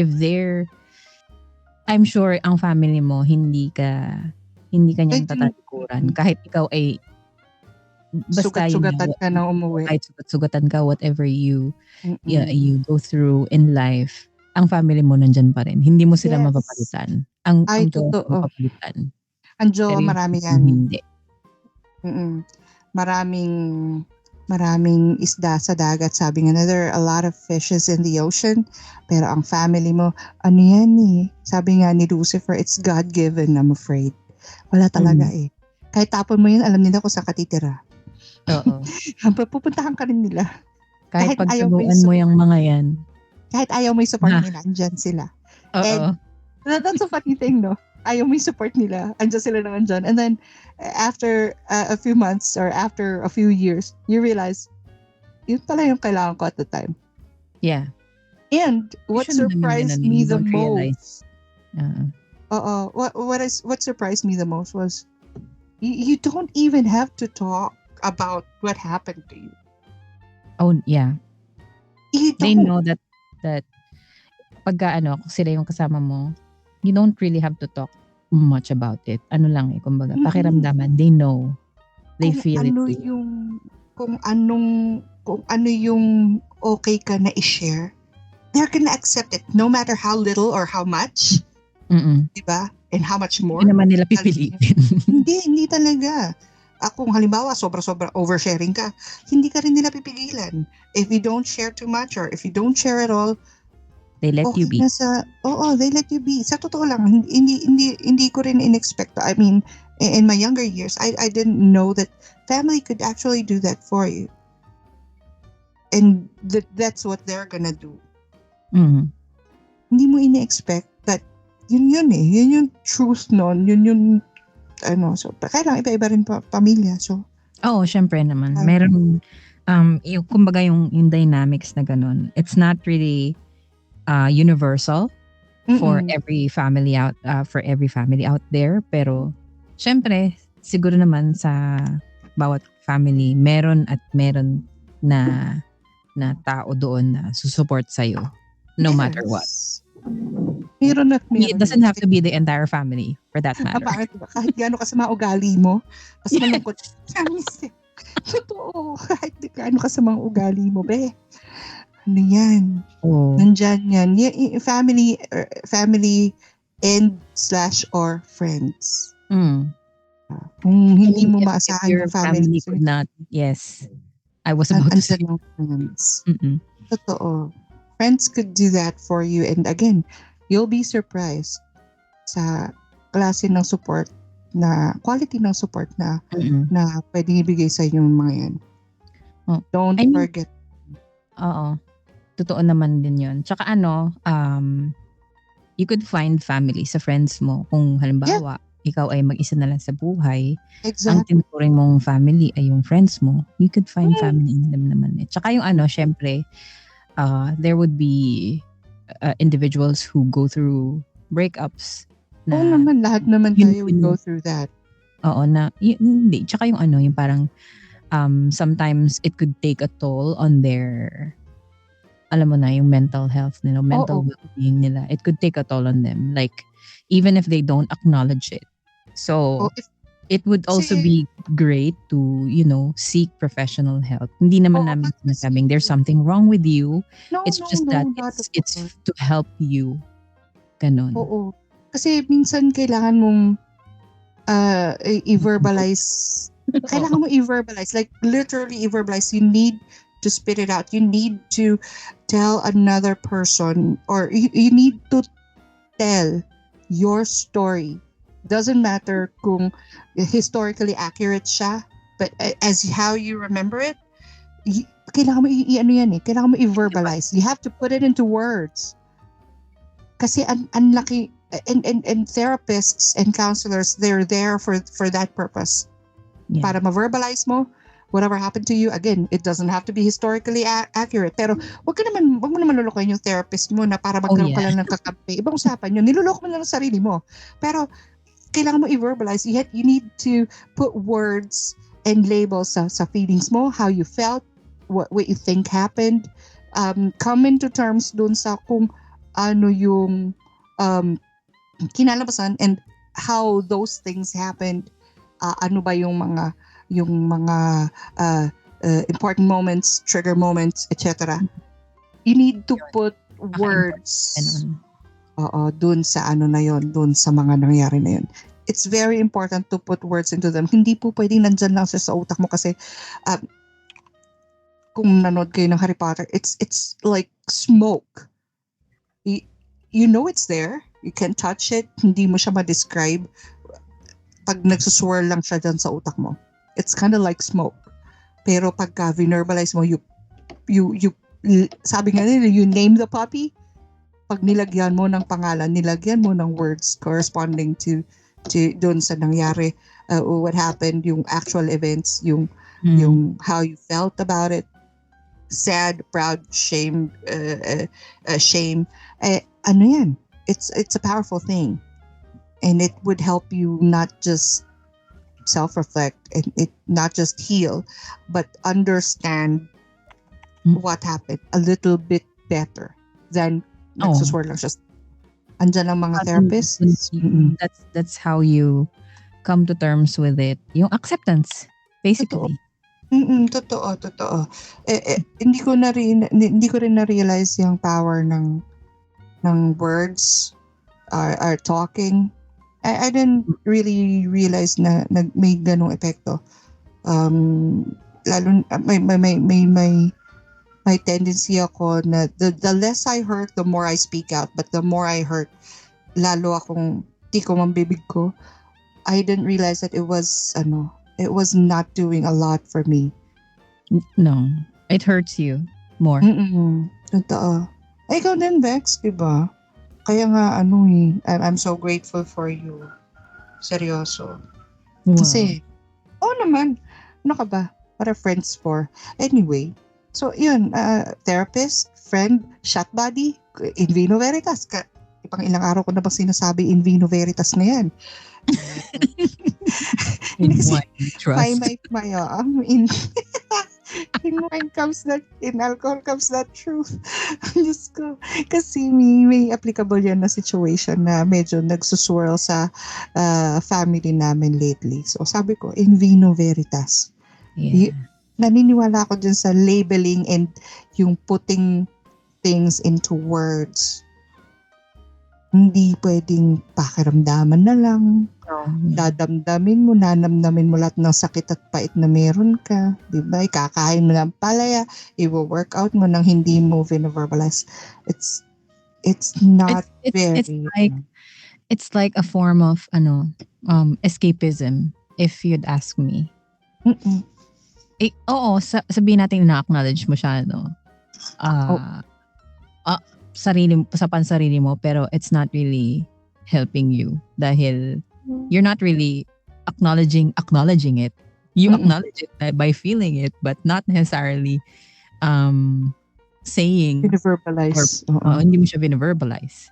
I'm sure ang family mo hindi kanyang tatalikuran kahit ikaw ay basta sugat-sugatan ka na umuwi. Kahit sugat-sugatan ka, whatever you go through in life, ang family mo nandyan pa rin. Hindi mo sila mapapalitan. Ang jowa mapapalitan. Ang jowa marami yan. Hindi. Maraming isda sa dagat. Sabi nga there are a lot of fishes in the ocean. Pero ang family mo, ano yan eh. Sabi nga ni Lucifer, it's God-given, I'm afraid. Wala talaga eh. Kahit tapon mo yun, alam nila kung saan ka titira. Oo. Pupuntahan ka rin nila. Kahit pagtaguan mo yung mga yan. Kahit ayaw mo yung support nila, andyan sila. Oo. And that's a funny thing, no? Ayaw mo yung support nila, andyan sila naman dyan. And then, after a few months or after a few years, you realize, yun pala yung kailangan ko at the time. Yeah. And what surprised me the most, what surprised me the most was, you don't even have to talk about what happened to you. Oh, yeah. They know that pagka kung sila yung kasama mo, you don't really have to talk much about it. Ano lang kumbaga, pakiramdaman, they know. They feel it too. Kung ano yung okay ka na i-share, they're gonna accept it no matter how little or how much. Diba? And how much more. Hindi naman nila pipilitin. Hindi talaga. Kung halimbawa, sobra-sobra oversharing ka, hindi ka rin nila pipigilan. If you don't share too much or if you don't share at all, they let you be. They let you be. Sa totoo lang, hindi ko rin in-expect. I mean, in my younger years, I didn't know that family could actually do that for you. And that's what they're gonna do. Hindi mo in-expect that yun eh. Yun yung truth nun. Yun yung so kailangan iba-iba rin pamilya. So syempre naman. Meron yung kumbaga yung dynamics na ganun. It's not really universal for every family out there, pero syempre siguro naman sa bawat family meron na tao doon na susupport sa iyo no matter what. Meron. It doesn't have to be the entire family for that matter. Kahit gaano ka sa mga ugali mo, kasi malungkot. Totoo. Kahit gaano ka sa mga ugali mo, be. Ano yan? Nandyan yan. Family and/or friends. Kung hindi mo maasahan yung family could not, yes. I was about to say. Friends. Totoo. Friends could do that for you. And again, you'll be surprised sa klase ng support na quality ng support na pwedeng ibigay sa yung mga yan. Don't forget. Oo. Totoo naman din yun. Tsaka you could find family sa friends mo. Kung halimbawa, ikaw ay mag-isa na lang sa buhay, ang tinuturing mong family ay yung friends mo, you could find family in them naman. Tsaka yung syempre, there would be individuals who go through breakups. Naman, lahat naman tayo would go through that. Oo, hindi. Tsaka yung yung parang, sometimes it could take a toll on their, alam mo na, yung mental health nila, mental well-being nila. It could take a toll on them. Like, even if they don't acknowledge it. So, it would also be great to, seek professional help. Hindi naman namin sinasabing there's something wrong with you. It's just that it's to help you. Ganon. Oo. Kasi minsan kailangan mong i-verbalize. Kailangan mo i-verbalize. Like, literally i-verbalize. You need to spit it out. You need to tell another person, or you need to tell your story. Doesn't matter kung historically accurate siya, but as how you remember it, kailangan mo kailangan mo i-verbalize. You have to put it into words. Kasi unlucky, and therapists and counselors, they're there for that purpose. Yeah. Para ma-verbalize mo whatever happened to you. Again, it doesn't have to be historically accurate. Pero wag mo naman lulukoyin yung therapist mo na para magkaroon ka lang ng kakampi. Ibang usapan yun. Niluloko mo lang ang sarili mo. Pero kailangan mo i-verbalize. You need to put words and labels sa feelings mo, how you felt, what you think happened. Come into terms dun sa kung ano yung kinalabasan and how those things happened. Ano ba yung mga important moments, trigger moments, etc. You need to put words dun sa na yon, dun sa mga nangyari na yun. It's very important to put words into them. Hindi po pwedeng nandyan lang sa utak mo kasi kung nanood kayo ng Harry Potter, it's like smoke. You know it's there. You can touch it. Hindi mo siya ma-describe pag nagsuswirl lang siya dyan sa utak mo. It's kind of like smoke. Pero pagka verbalize mo, you sabi nga nila, you name the puppy. Pag nilagyan mo ng pangalan, nilagyan mo ng words corresponding to doon sa nangyari, what happened, yung actual events, yung how you felt about it, sad, proud, shame, ano yan? It's a powerful thing, and it would help you not just self-reflect and it not just heal, but understand what happened a little bit better than nagsuswirl lang siya. Andyan ang mga therapists. That's how you come to terms with it. Yung acceptance, basically. Totoo. Hindi ko rin na-realize yung power ng words are talking. I didn't really realize na may ganong epekto. Lalo may tendency ako na the less I hurt, the more I speak out. But the more I hurt, lalo akong tikom ang bibig ko. I didn't realize that it was not doing a lot for me. No, it hurts you more. Totoo. Ikaw din, Vex, diba? Kaya nga, I'm so grateful for you. Seryoso. Wow. Kasi, naman, ano ka ba? What are friends for? Anyway, so yun, therapist, friend, shot buddy, in vino veritas. Ipang ilang araw ko na bang sinasabi in vino veritas na yan. In wine, trust. In wine comes that, in alcohol comes that truth. Diyos ko. Kasi may applicable yan na situation na medyo nagsuswirl sa family namin lately. So sabi ko, in vino veritas. Yeah. Naniniwala ako dyan sa labeling and yung putting things into words. Hindi pwedeng pakiramdaman na lang. Dadamdamin mo, nanamdamin mo lahat ng sakit at pait na meron ka. Diba? Ikakain mo ng palaya, i-work out mo nang hindi mo verbalize. It's not very... It's like a form of, escapism, if you'd ask me. Mm-mm. Oo, sabihin natin na-acknowledge mo siya, no? Sa pansarili mo, pero it's not really helping you dahil you're not really acknowledging it. You acknowledge it by feeling it, but not necessarily saying Verbalize. Hindi mo siya verbalize.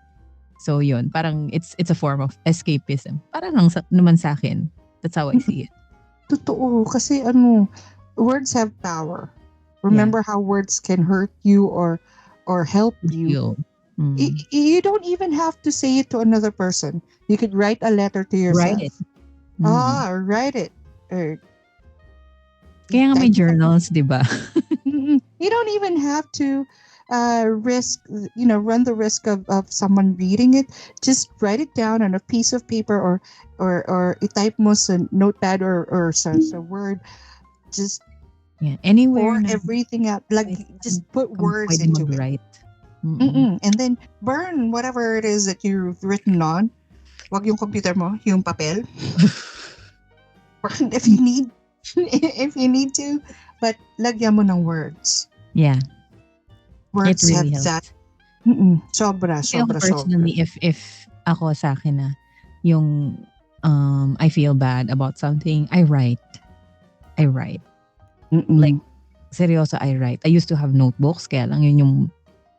So yun, parang it's a form of escapism. Parang naman sa akin. That's how I see it. Totoo. Kasi words have power. Remember how words can hurt you or help you. You don't even have to say it to another person. You could write a letter to yourself. Write it. Write it. Kaya nga may journals, di ba? You don't even have to run the risk of someone reading it. Just write it down on a piece of paper or i-type mo sa notepad or sa Word. Just anywhere pour everything out. Like just put words into it. And then burn whatever it is that you've written on. Wag yung computer mo, yung papel. Burn if you need to, but lagyan mo ng words. Yeah. Words it really have helps. that. Sobra. Personally, if ako sa akin na yung I feel bad about something, I write. Like, seryoso, I write. I used to have notebooks, kaya lang yun yung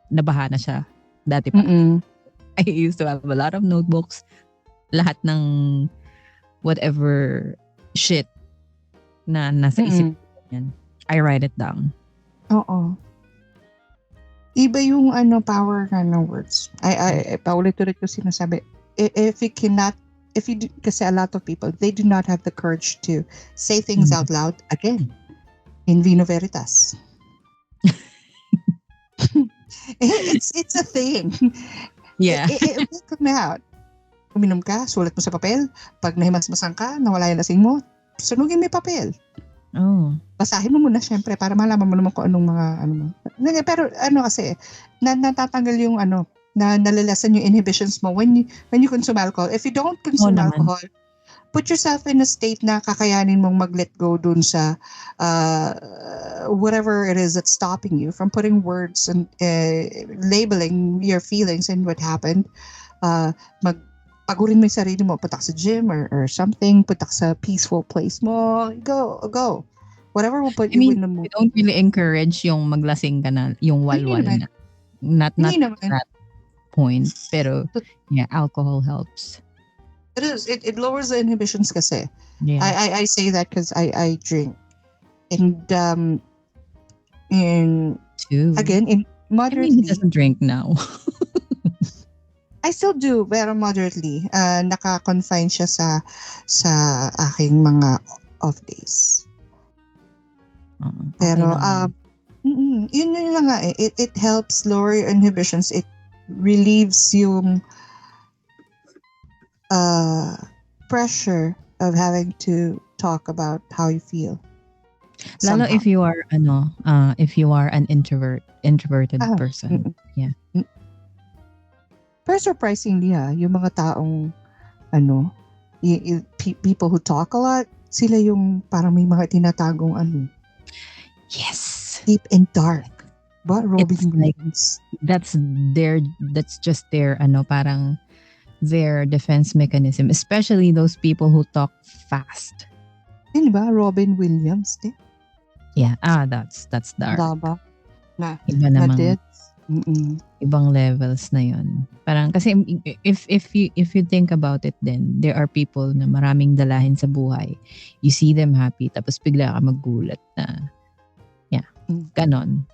nabaha na siya dati pa. I used to have a lot of notebooks. Lahat ng whatever shit na nasa isip yan. I write it down. Oo. Iba yung power ng words. I paulit-ulit ko sinasabi. Kasi a lot of people, they do not have the courage to say things out loud again. In vino veritas. It's a thing. Yeah. It will come out. Uminom ka, sulat mo sa papel. Pag nahimasmasan ka, nawala yung lasing mo, sunugin mo yung papel. Oh. Basahin mo muna syempre para malaman mo naman kung anong mga mo. Pero kasi, natatanggal yung na nalalasan yung inhibitions mo when you consume alcohol. If you don't consume alcohol, put yourself in a state na kakayanin mong mag-let go dun sa whatever it is that's stopping you from putting words and labeling your feelings and what happened. Pagurin mo yung sarili mo, putak sa gym or something, putak sa peaceful place mo, go. Whatever will put you in the mood. We don't really encourage yung maglasing ka na, yung walwal na. Not that point. Pero, alcohol helps. It is. It lowers the inhibitions kasi. Yeah. I say that because I drink. And again, in moderately. He doesn't drink now. I still do, pero moderately. Naka-confine siya sa aking mga off days. Pero, yun lang nga eh. It helps lower your inhibitions. It relieves yung pressure of having to talk about how you feel. Lalo if you are an introverted person. Yeah. Pero surprisingly yung mga taong people who talk a lot, sila yung parang may mga tinatagong yes, deep and dark. But Robin Williams, that's just their parang their defense mechanism, especially those people who talk fast. Yun ba? Robin Williams, eh? Yeah, that's dark. Diba? Iba namang ibang levels na yun. Parang kasi if you think about it, then there are people na maraming dalahin sa buhay. You see them happy, tapos bigla ka maggulat na ganon.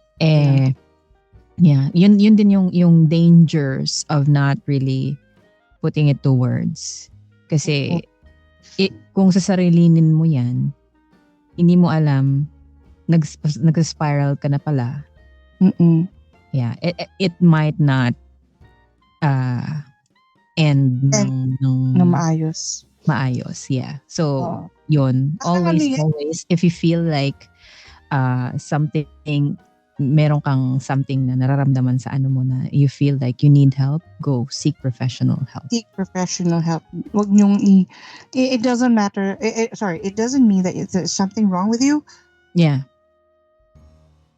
Yun din yung dangers of not really putting it to words. Kasi kung sasarilinin mo yan, hindi mo alam, nag-spiral ka na pala. Yeah, it might not end ng maayos. Yeah. So, yun. Always, if you feel like something meron kang something na nararamdaman sa ano mo na you feel like you need help, go seek professional help. Seek professional help. Wag niyong it doesn't matter. It doesn't mean that there's something wrong with you. Yeah.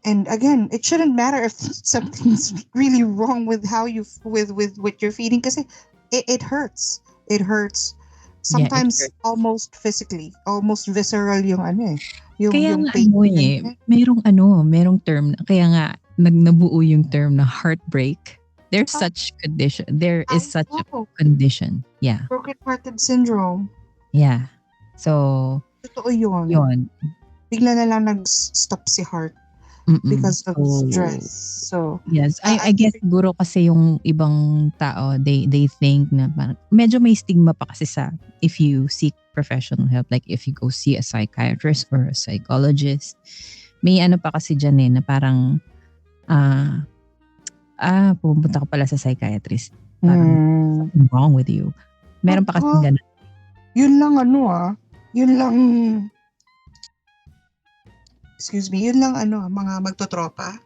And again, it shouldn't matter if something's really wrong with how you with what you're feeling, kasi it hurts. It hurts. Sometimes it hurts. almost physically, almost visceral yung ano eh. Kaya yung nga merong term, kaya nga nabuo yung term na heartbreak. There's such condition. There is such a condition. Yeah. Broken-hearted syndrome. Yeah. So, totoo yun. Bigla na lang nag-stop si heart because of stress. So, yes. I guess siguro kasi yung ibang tao, they think na medyo may stigma pa kasi sa if you seek professional help, like if you go see a psychiatrist or a psychologist. May ano pa kasi dyan na parang pumunta ka pala sa psychiatrist. Parang something wrong with you. Meron pa kasi ganun. Yun lang mga magtotropa,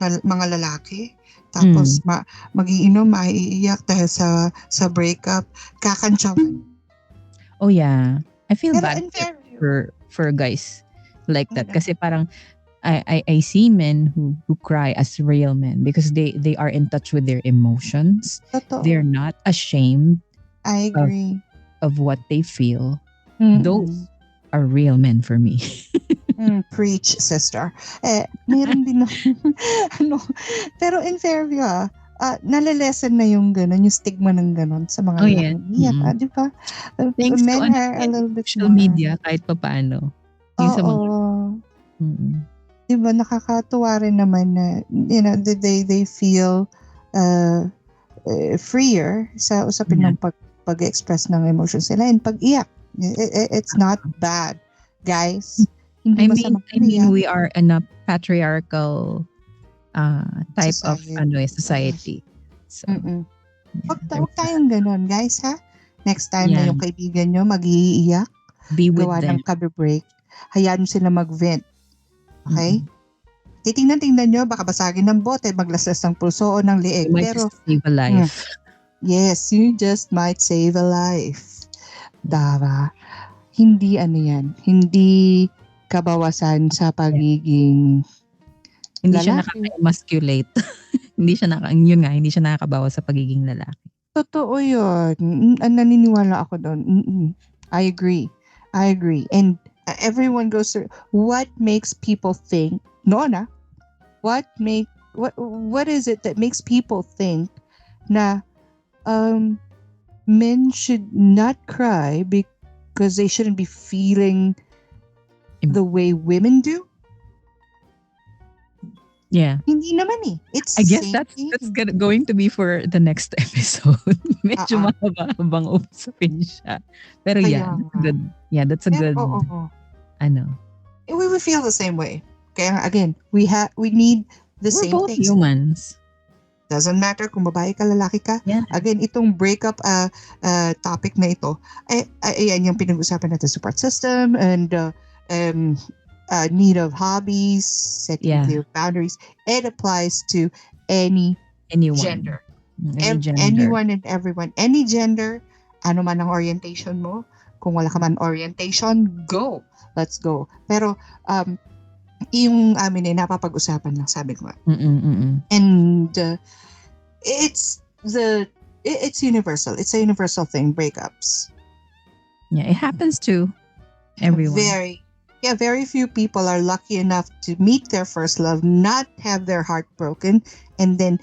mga lalaki. Tapos magiinom, maiiyak dahil sa breakup, kakantsawan. Oh yeah. I feel bad for guys like that kasi parang I see men who cry as real men because they are in touch with their emotions. Totoo. They're not ashamed. I agree. Of what they feel. Those are real men for me. Preach, sister. Meron din pero in Fairview, nalilesen na yung gano'n, yung stigma ng gano'n sa mga lalaki. Di ba? Thanks men to are a little bit social media kahit pa paano. Yung sa mga di ba, nakakatuwa rin naman na, they feel freer sa usapin ng pag-express ng emotions nila and pag-iyak. It's not bad, guys. I mean, we are in a patriarchal type society. Of society. So, Huwag tayong ganon, guys, ha? Next time na yung kaibigan nyo mag-iiyak, gawa ng break, hayaan nyo sila mag-vent. Okay? Titingnan nyo, baka basagin ng bote, maglaslas ng pulso o ng lieg. You might just save a life. Yes, you just might save a life. Diba? Hindi hindi kabawasan sa pagiging hindi siya nakaka-emasculate. hindi siya nakakabawas sa pagiging lalaki. Totoo yun. Naniniwala ako doon. I agree. And everyone goes through what makes people think, what is it that makes people think na men should not cry because they shouldn't be feeling the way women do? Yeah. Hindi naman I guess that's going to be for the next episode. Medyo mahaba-habang usapin siya. Pero that's good. Yeah, that's a good. We will feel the same way. Kaya again, we need the same things. We're both humans. Doesn't matter kung babae ka, lalaki ka. Yeah. Again, itong breakup topic na ito, ayan yung pinag-usapan natin, support system and need of hobbies, setting clear boundaries. It applies to anyone. Gender. Anyone and everyone. Any gender, ano man ang orientation mo. Kung wala ka man orientation, go. Let's go. Pero, yung amin napapag-usapan lang, sabi ko. And it's universal. It's a universal thing, breakups. Yeah, it happens to everyone. Very few people are lucky enough to meet their first love, not have their heart broken, and then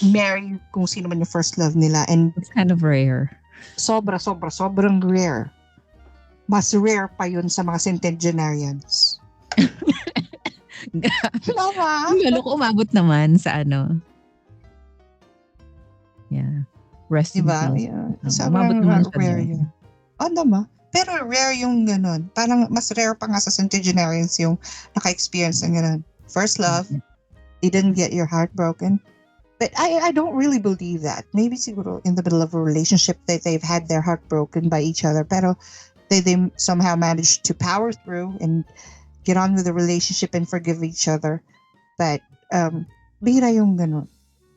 marry kung sino man yung first love nila. And it's kind of rare. Sobrang rare. Mas rare pa yun sa mga centenarians. Lalo ko umabot naman sa ano. Yeah. Rest in peace. Sobrang rare yun. Pero rare yung ganun. Parang mas rare pa nga sa centenarians yung naka-experience ng ganun. First love, you didn't get your heart broken. But I don't really believe that. Maybe siguro in the middle of a relationship that they've had their heart broken by each other. Pero they somehow managed to power through and get on with the relationship and forgive each other. But, bihira yung ganun.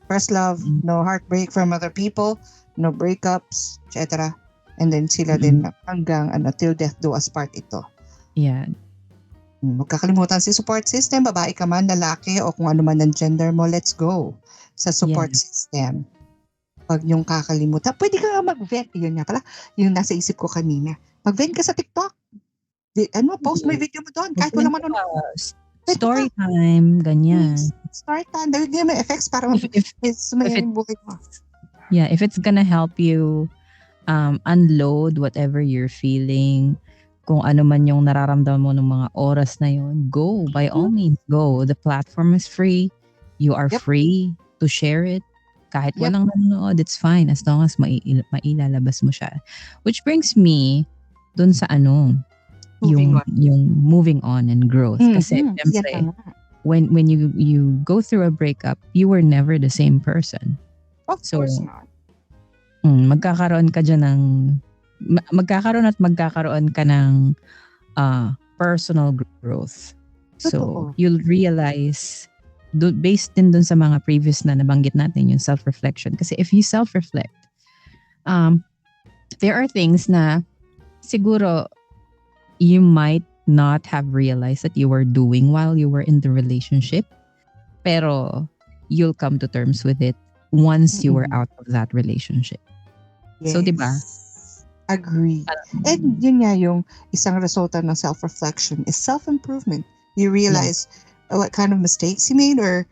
First love, no heartbreak from other people, no breakups, etc. And then sila din hanggang till death do us part ito. Yeah. Huwag kakalimutan si support system, babae ka man, lalaki, o kung ano man ang gender mo, let's go sa support system. Huwag niyong kakalimutan. Pwede ka nga mag-vent. Yun nga pala, yung nasa isip ko kanina. Mag-vent ka sa TikTok. Post mo yung video mo doon. Kahit walang manonood. Story time, ganyan. Story time. Dahil may effects para sumayan yung buhay mo. Yeah, if it's gonna help you unload whatever you're feeling, kung ano man yung nararamdaman mo ng mga oras na yun, go. By all means, go. The platform is free. You are free to share it. Kahit walang nanonood, it's fine as long as mailalabas mo siya. Which brings me dun sa yung moving on and growth. Kasi siyempre, when you go through a breakup, you were never the same person. Of course not. Magkakaroon ka dyan ng magkakaroon ka ng personal growth. So, you'll realize, based din dun sa mga previous na nabanggit natin, yung self-reflection. Kasi if you self-reflect, there are things na siguro you might not have realized that you were doing while you were in the relationship. Pero you'll come to terms with it once you were out of that relationship. Yes. So, diba? Agree. And yun nga yung isang resulta ng self-reflection is self-improvement. You realize what kind of mistakes you made, or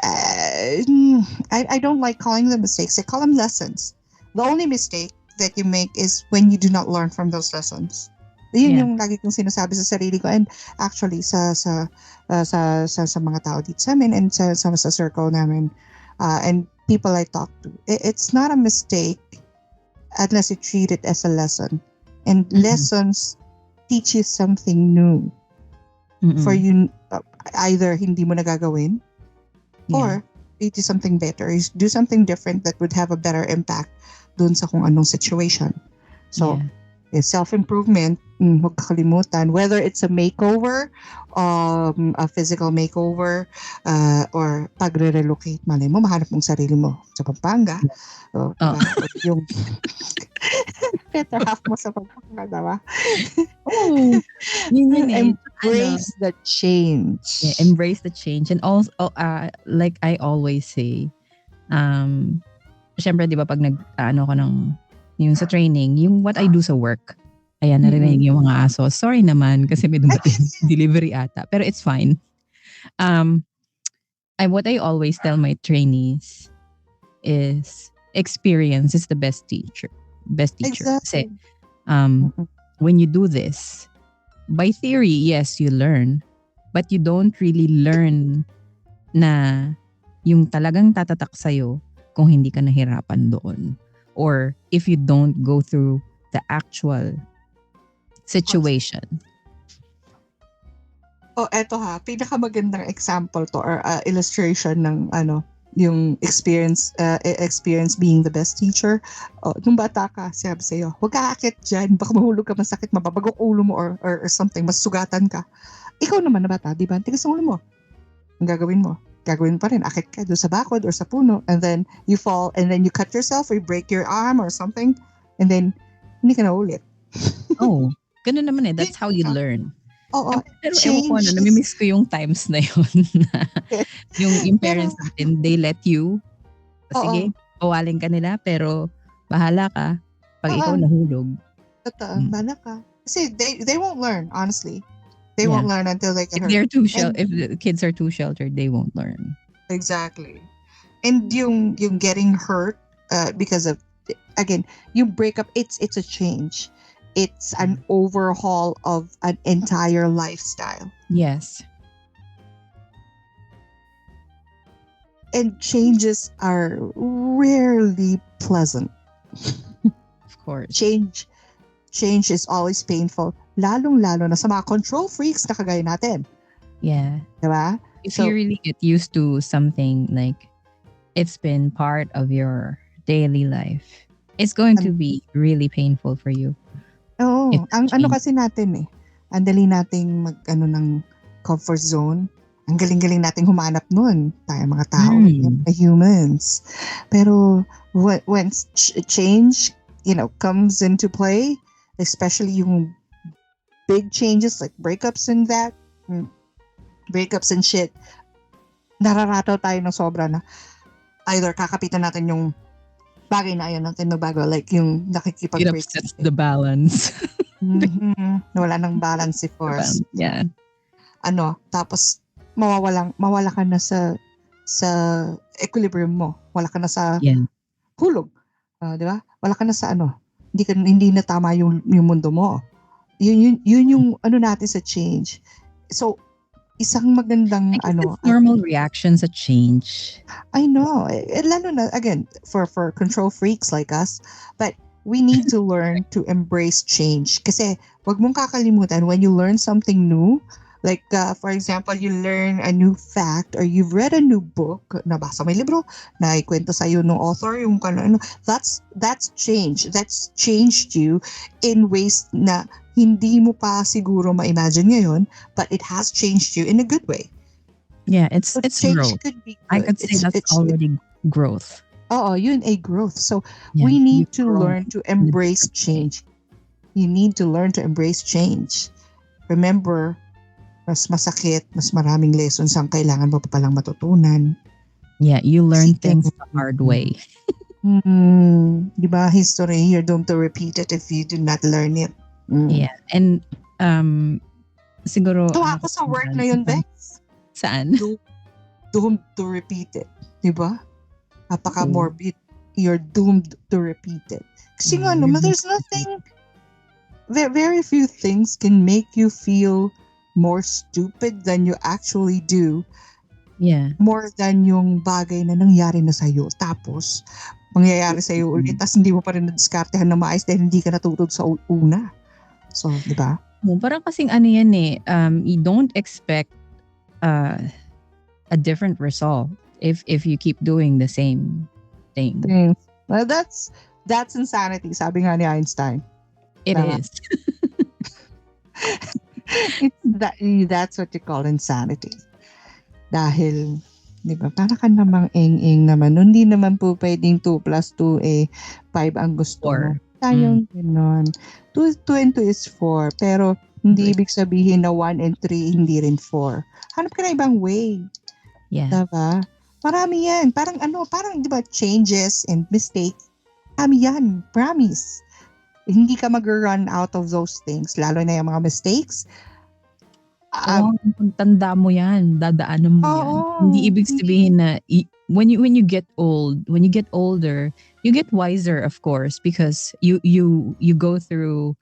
I don't like calling them mistakes. I call them lessons. The only mistake that you make is when you do not learn from those lessons. Yun yung lagi kong sinasabi sa sarili ko, and actually sa mga tao dito sa amin and sa circle namin, and people I talk to. It's not a mistake unless you treat it as a lesson. And lessons teach you something new for you, either hindi mo nagagawin or teach you something better. You do something different that would have a better impact dun sa kung anong situation. So, self-improvement, huwag kakalimutan, whether it's a makeover, a physical makeover, or pagre-relocate, malay mo, mahanap mong sarili mo sa Pampanga. Diba? Yung better half mo sa Pampanga, diba? Embrace the change. Yeah, embrace the change. And also, like I always say, syempre, di ba, pag ko ng yung sa training, yung what I do sa work. Ayan, narinig yung mga aso. Sorry naman kasi may dumating delivery ata. Pero it's fine. What I always tell my trainees is experience is the best teacher. Exactly. Kasi when you do this, by theory, yes, you learn. But you don't really learn na yung talagang tatatak sa'yo kung hindi ka nahirapan doon. Or if you don't go through the actual situation. Eto pinakamagandang example to or illustration ng yung experience being the best teacher. Nung bata ka, sabi sa'yo, huwag ka akit dyan, baka mahulog ka, masakit, mababagok ulo mo or something, masugatan ka. Ikaw naman na bata, di ba? Tigas ang ulo mo. Ang gagawin mo? Gagawin pa rin, akit ka doon sa bakod or sa puno, and then you fall, and then you cut yourself or you break your arm or something, and then hindi ka na ulit. Ganun naman That's how you learn. Pero change. Ewan ko namimiss ko yung times na yun. yung parents natin, they let you, sige, pawaling ka nila, pero bahala ka pag ikaw nahulog. Totoo, bahala ka. Kasi they won't learn, honestly. They won't learn until they get hurt. If the kids are too sheltered, they won't learn. Exactly. And yung getting hurt because of, again, you break up, it's a change. It's an overhaul of an entire lifestyle. Yes. And changes are rarely pleasant. Of course. Change is always painful. Lalong-lalo na sa mga control freaks na kagaya natin. Yeah. Diba? If you really get used to something, like it's been part of your daily life, it's going to be really painful for you. Ang kasi natin ang dali nating ng comfort zone. ang galing-galing nating humanap nun. Tayo mga tao, humans. Pero when change, comes into play, especially yung big changes like breakups and shit, nararataw tayo ng sobra na either kakapitan natin yung bagay na ayaw natin magbago, like yung nakikipag-break. It upsets the balance. Wala nang balance, of course. Yeah. Tapos mawala ka na sa equilibrium mo. Wala ka na sa hulog. Di ba? Wala ka na sa hindi na tama yung mundo mo. Yun yung natin sa change. So, isang magandang normal reaction sa change. I know. Lalo na, again, for control freaks like us, but we need to learn to embrace change. Kasi, wag mong kakalimutan, when you learn something new, like, for example, you learn a new fact or you've read a new book, nabasa mo yung libro, naikwento sa'yo ng author, yung that's change. That's changed you in ways na hindi mo pa siguro ma-imagine ngayon, but it has changed you in a good way. Yeah, it's growth. Could be good. I could say that's already growth. Yun a growth. So we need to learn to embrace change. You need to learn to embrace change. Remember, mas masakit, mas maraming lessons ang kailangan mo pa palang matutunan. Yeah, you learn things the hard way. Diba, history, you're doomed to repeat it if you do not learn it. Yeah, and siguro tuwa ako sa work na yun, Bex. Saan? Doomed to repeat it. Diba? Napaka-morbid. You're doomed to repeat it. Kasi there's nothing, very few things can make you feel more stupid than you actually do. Yeah. More than yung bagay na nangyari na sa'yo. Tapos, mangyayari sa'yo ulit. Tapos hindi mo pa rin nadiskartehan na maayos dahil hindi ka natutod sa una. So, di ba? Parang kasing yan you don't expect a different result if you keep doing the same thing. Well, that's insanity, sabi nga ni Einstein. It is. That's what you call insanity. Dahil, di ba, para ka namang eng-eng naman. Hindi naman po pwedeng 2 + 2 5 ang gusto mo. Tayong gano'n. 2 and 2 is 4. Pero, hindi ibig sabihin na 1 and 3, hindi rin 4. Hanap ka na ibang way. Yeah. Diba? Marami yan. Parang, di ba, changes and mistakes. Marami yan. Promise. Hindi ka mag-run out of those things. Lalo na yung mga mistakes. Tanda mo yan. Dadaanan mo yan. Hindi ibig sabihin na when you get older, you get wiser, of course, because you go through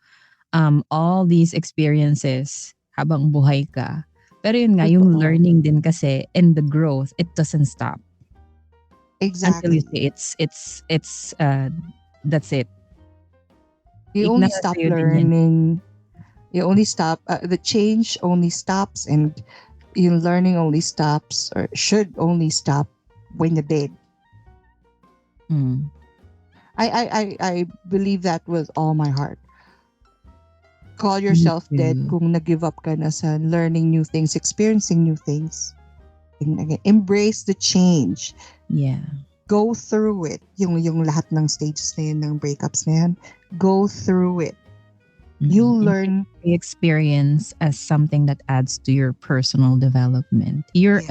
all these experiences habang buhay ka. Pero yun nga, yung learning din kasi and the growth, it doesn't stop. Exactly. Until you say it's that's it. You only stop learning. You only stop, the change only stops, and your learning only stops, or should only stop, when you're dead. I believe that with all my heart. Call yourself dead kung nag-give up ka na sa learning new things, experiencing new things. And again, embrace the change. Yeah. Go through it. Yung lahat ng stages na yun, ng breakups na yan, go through it. You'll learn the experience as something that adds to your personal development. You're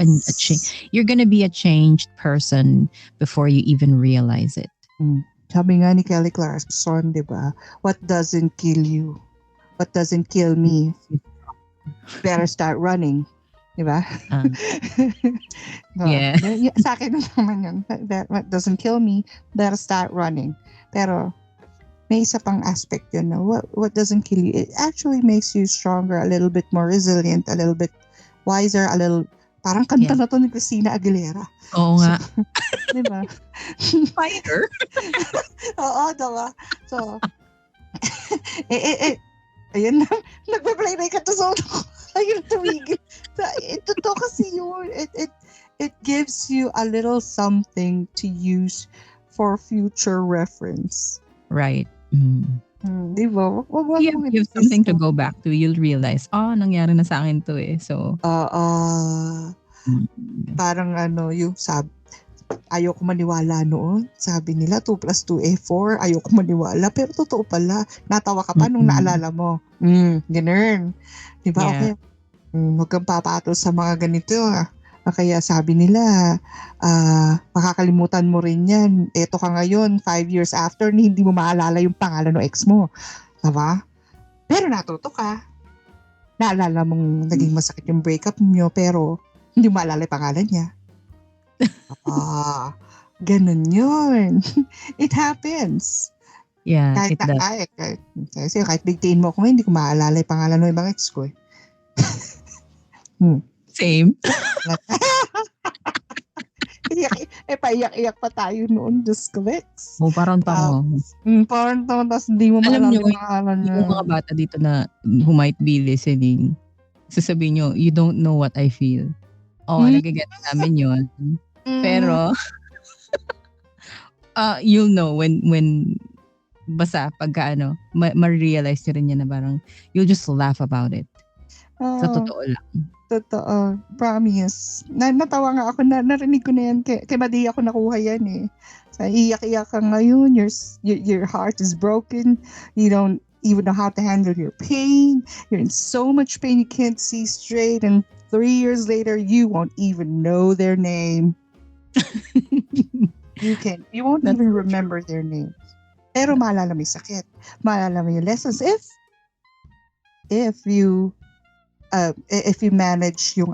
you're gonna be a changed person before you even realize it. Sabi nga ni Kelly Clarkson, di ba? What doesn't kill you? What doesn't kill me? Better start running. Di ba? Yeah. Sa akin naman yun. What doesn't kill me? Better start running. Pero may isa pang aspect yun na what doesn't kill you, it actually makes you stronger, a little bit more resilient, a little bit wiser, a little, parang kanta na to ni Christina Aguilera. Oo nga. Diba? Fighter. Oo, diba? So, ayun na, nagpa-play na ka to sa ulo ko. Ayun, tumigil. Ito to kasi yun. It gives you a little something to use for future reference. Right. Di ba? You have something to go back to. You'll realize, nangyari na sa akin to eh. So, Parang yung ayoko maniwala noon. Sabi nila 2 + 2 = 4. Ayoko maniwala. Pero totoo pala. Natawa ka pa nung naalala mo. Ganun. Diba? Yeah. Okay. Huwag kang papatos sa mga ganito. Kaya sabi nila, makakalimutan mo rin yan. Eto ka ngayon, 5 years after, hindi mo maalala yung pangalan ng ex mo. Diba? Pero natuto ka. Naalala mong naging masakit yung breakup nyo, pero hindi mo maalala yung pangalan niya. Ganun yun. It happens. Yeah, Kahit it does. Kahit bigtiin mo ako, hindi ko maalala yung pangalan ng ibang ex ko. Same. Paiyak-iyak pa tayo noon, Diyos ko, Vex. Parang parang tapos hindi mo maalala yung pangalan niya. Yung mga bata dito na who might be listening, sasabihin nyo, you don't know what I feel. Nagigets namin yun. Pero, you'll know when basta pagka ma-realize nyo rin yan na parang you'll just laugh about it. Sa totoo lang. Totoo. Promise. Natawa nga ako, narinig ko na yan. Kay Madi ako nakuha yan eh. So, iyak-iyak ka ngayon. Your heart is broken. You don't even know how to handle your pain. You're in so much pain you can't see straight. And 3 years later, you won't even know their name. You won't even remember their names. Pero maalala mo yung sakit. Maalala mo yung lessons. If you manage yung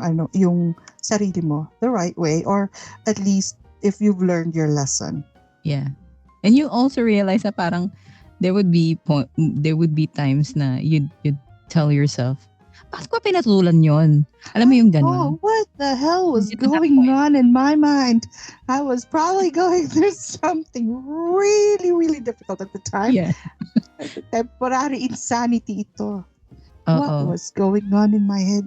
sarili mo the right way, or at least if you've learned your lesson. Yeah. And you also realize na parang there would be times na you'd tell yourself, bakit ko pinatulan yon? Alam mo yung ganun? What the hell was going on in my mind? I was probably going through something really, really difficult at the time. Yeah. Temporary insanity ito. What was going on in my head?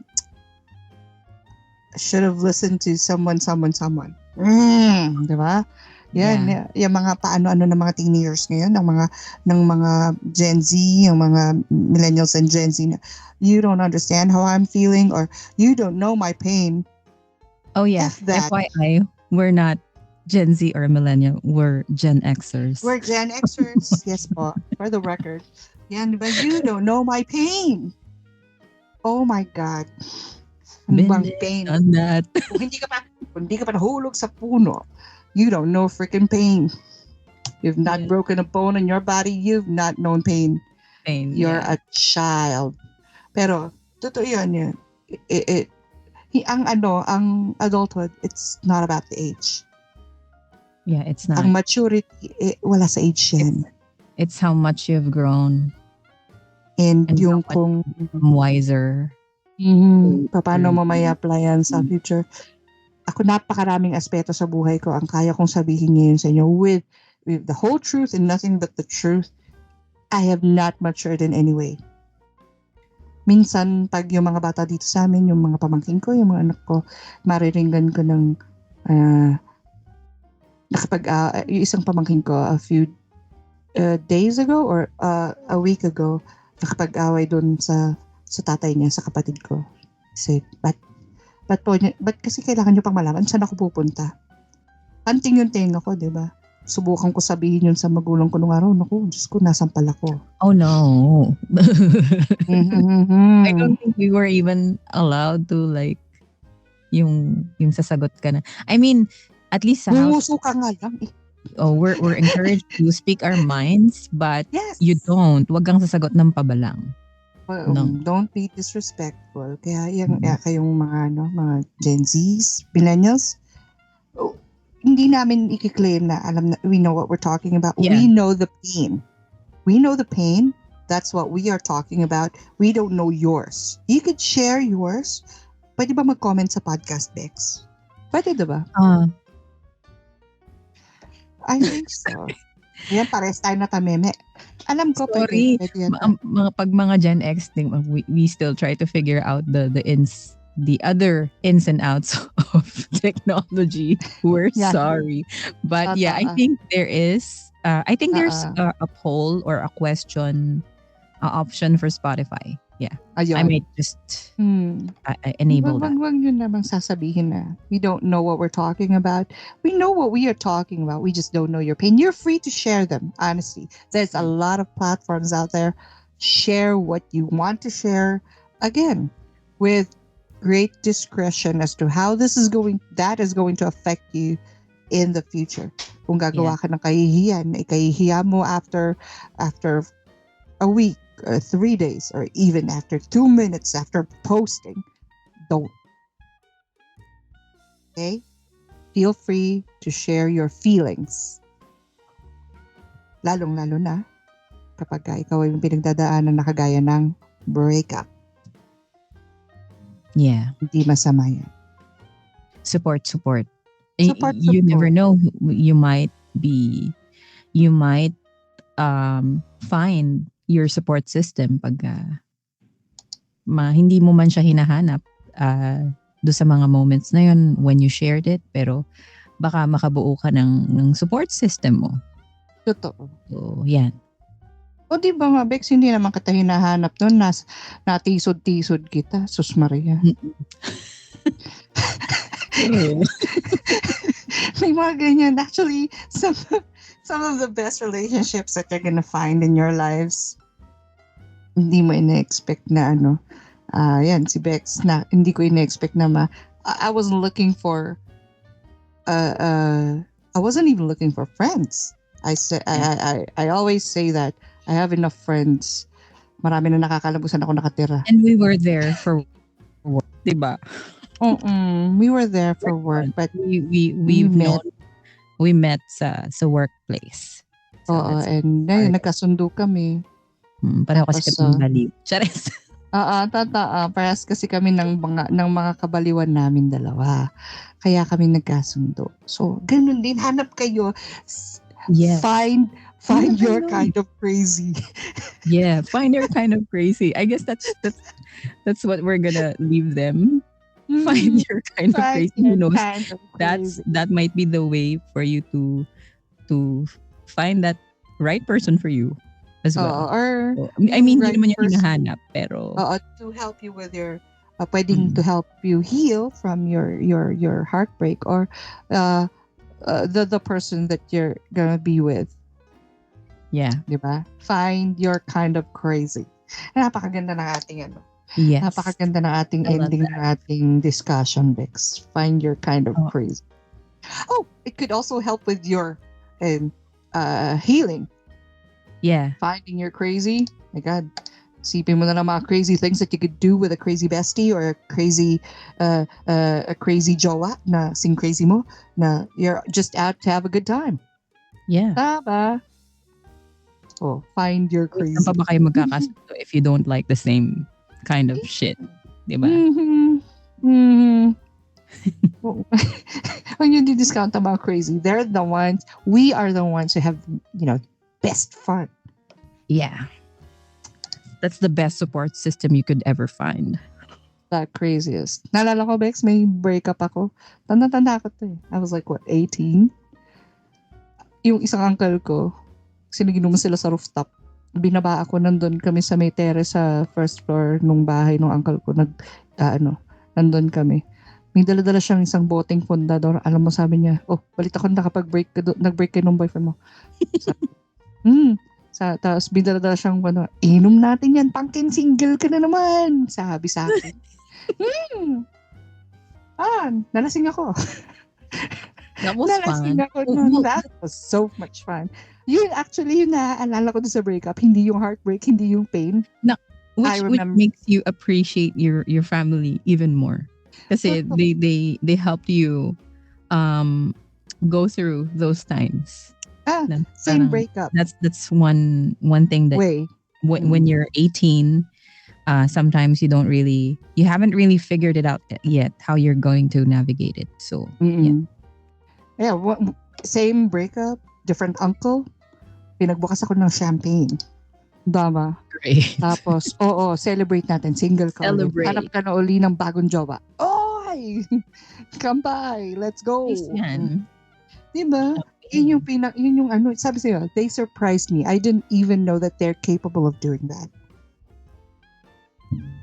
I should have listened to someone. Diba? Yan, yung mga paano-ano ng mga teenagers ngayon, ng mga Gen Z, yung mga millennials and Gen Z. You don't understand how I'm feeling, or you don't know my pain. Oh yeah. FYI, we're not Gen Z or millennial. We're Gen Xers. We're Gen Xers. Yes po. For the record. Yan, but you don't know my pain. Oh my God. Ano bang pain? On that. Kung hindi ka pa nahulog sa puno, you don't know freaking pain. You've not broken a bone in your body. You've not known pain. You're a child. Pero, totoo yun. Ang adulthood, it's not about the age. Yeah, it's not. Ang maturity, wala sa age yan. It's how much you've grown. And yung kung wiser. Paano mo may applyan sa future. Ako, napakaraming aspeto sa buhay ko ang kaya kong sabihin ngayon sa inyo with the whole truth and nothing but the truth. I have not matured in any way. Minsan, pag yung mga bata dito sa amin, yung mga pamangkin ko, yung mga anak ko, mariringgan ko ng yung isang pamangkin ko a few days ago or a week ago, nakapag-away doon sa tatay niya, sa kapatid ko. Say, Ba't kasi kailangan nyo pang malaman saan ako pupunta? Anting yung tenga ko, di ba? Subukan ko sabihin yun sa magulang ko nung araw. Naku, Diyos ko, nasampal ako. Oh no. I don't think we were even allowed to like yung sasagot ka na. I mean, at least sa house. Bumuso ka nga lang eh. We're encouraged to speak our minds, but yes. You don't. Huwag kang sasagot ng pabalang. No. Don't be disrespectful. Kaya kayong mga Gen Zs, millennials, hindi namin i-claim na we know what we're talking about. Yeah. We know the pain. That's what we are talking about. We don't know yours. You could share yours. Pwede ba mag-comment sa podcast, Bex? Pwede, diba? I think so. Yan, pares tayo na tameme. Alam ko, sorry. Pag mga Gen X thing, we still try to figure out the other ins and outs of technology. We're sorry. But I think there is, there's a poll or a question option for Spotify. yeah. Ayun. I might just enable that. Wag yun namang sasabihin na we don't know what we're talking about. We know what we are talking about. We just don't know your pain. You're free to share them, honestly. There's a lot of platforms out there. Share what you want to share. Again, with great discretion as to how that is going to affect you in the future. Kung gagawa ka ng kahihiyan, ikahihiya mo after a week, or 3 days, or even after 2 minutes after posting, don't. Okay? Feel free to share your feelings. Lalong-lalo na kapag ikaw ay pinagdadaanan na kagaya ng breakup. Yeah. Hindi masama yan. Support. Support. You never know. You might find your support system pag hindi mo man siya hinahanap do sa mga moments na yun when you shared it, pero baka makabuo ka ng support system mo. Totoo. So, yan. O di ba nga, Bex, hindi naman kita hinahanap nun. Natisod-tisod kita. Sus Maria. May mga ganyan. Actually, some of the best relationships that you're gonna find in your lives, hindi mo ina-expect na yan, si Bex, na hindi ko ina-expect na I wasn't looking for I wasn't even looking for friends. I always say that I have enough friends. Marami na nakakalabusan ako nakatira. And we were there for work, diba? We were there for work, but we met sa workplace. So and nagkasundo kami. Pareho kasi kami baliw. Charis. Parehas kasi kami ng mga kabaliwan namin dalawa. Kaya kami nagkasundo. So, ganun din. Hanap kayo. Yes. Find your kind of crazy. Yeah, find your kind of crazy. I guess that's what we're gonna leave them. Find your kind of crazy. Who knows? That might be the way for you to find that right person for you as well. Hindi naman yung hinahanap, pero to help you with your pwedeng to help you heal from your heartbreak, or the person that you're gonna be with. Yeah. Diba? Find your kind of crazy. Napakaganda ng ating Yes. Napakaganda ng ating ending ng ating discussion, Bex. Find your kind of crazy. Oh, it could also help with your healing. Yeah. Finding your crazy. My God. Isipin mo na lang mga crazy things that you could do with a crazy bestie, or a crazy jowa na sing crazy mo, na you're just out to have a good time. Yeah. Tama. Oh, find your crazy. Saan pa ba kayo magkakasundo if you don't like the same kind of shit? Diba? When you discount about crazy, we are the ones who have, best fun. Yeah. That's the best support system you could ever find. The craziest. Naalala ko, Bex, may breakup ako. Tanda ko to eh. I was like, 18? Yung isang uncle ko, siniginuman sila sa rooftop. Binaba ako, nandun kami sa may terrace sa first floor nung bahay ng uncle ko. Nandun kami. May dala-dala siyang isang boteng fundador. Alam mo, sabi niya, balita ko nag-break kayo ng boyfriend mo. Tapos bidala-dala siyang inom natin yan, pangkin, single ka na naman. Sabi sa akin. Nalasing ako. That was fun. That was so much fun. Yun, actually, yung naaalala ko sa breakup, hindi yung heartbreak, hindi yung pain. Which makes you appreciate your family even more. Kasi they helped you go through those times. Same breakup. That's one thing that when you're 18, sometimes you haven't really figured it out yet how you're going to navigate it. So same breakup, different uncle. Pinagbukas ako ng champagne. Dama. Great. Tapos, celebrate natin. Single ka. Celebrate. Hanap ka na uli ng bagong jowa. Hi! Come by. Let's go. Yan. Diba? Yun yung sabi sa'yo, they surprised me. I didn't even know that they're capable of doing that.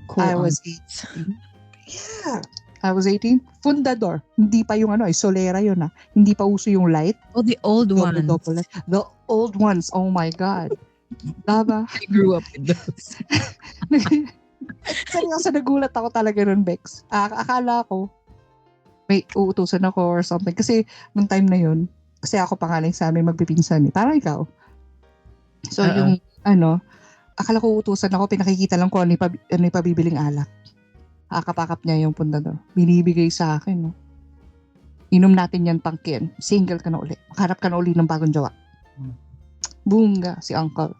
Cool. I was 18. Yeah. I was 18. Fundador. Hindi pa yung Solera yun Hindi pa uso yung light. Oh, the old ones. The old ones. Oh my God. Diba? I grew up with those. Seryoso, nagulat ako talaga nun, Bex. Akala ko, may uutusan ako or something. Kasi, nung time na yun, kasi ako pangalan sa amin magpipinsan Parang ikaw. So, yung, akala ko uutusan ako, pinakikita lang ko ano yung pabibiling alak. Akap-akap niya yung pundador. Binibigay sa akin, no? Inom natin yan, pangkin. Single ka na uli. Makaharap ka na uli ng bagong jowa. Bunga, si Uncle.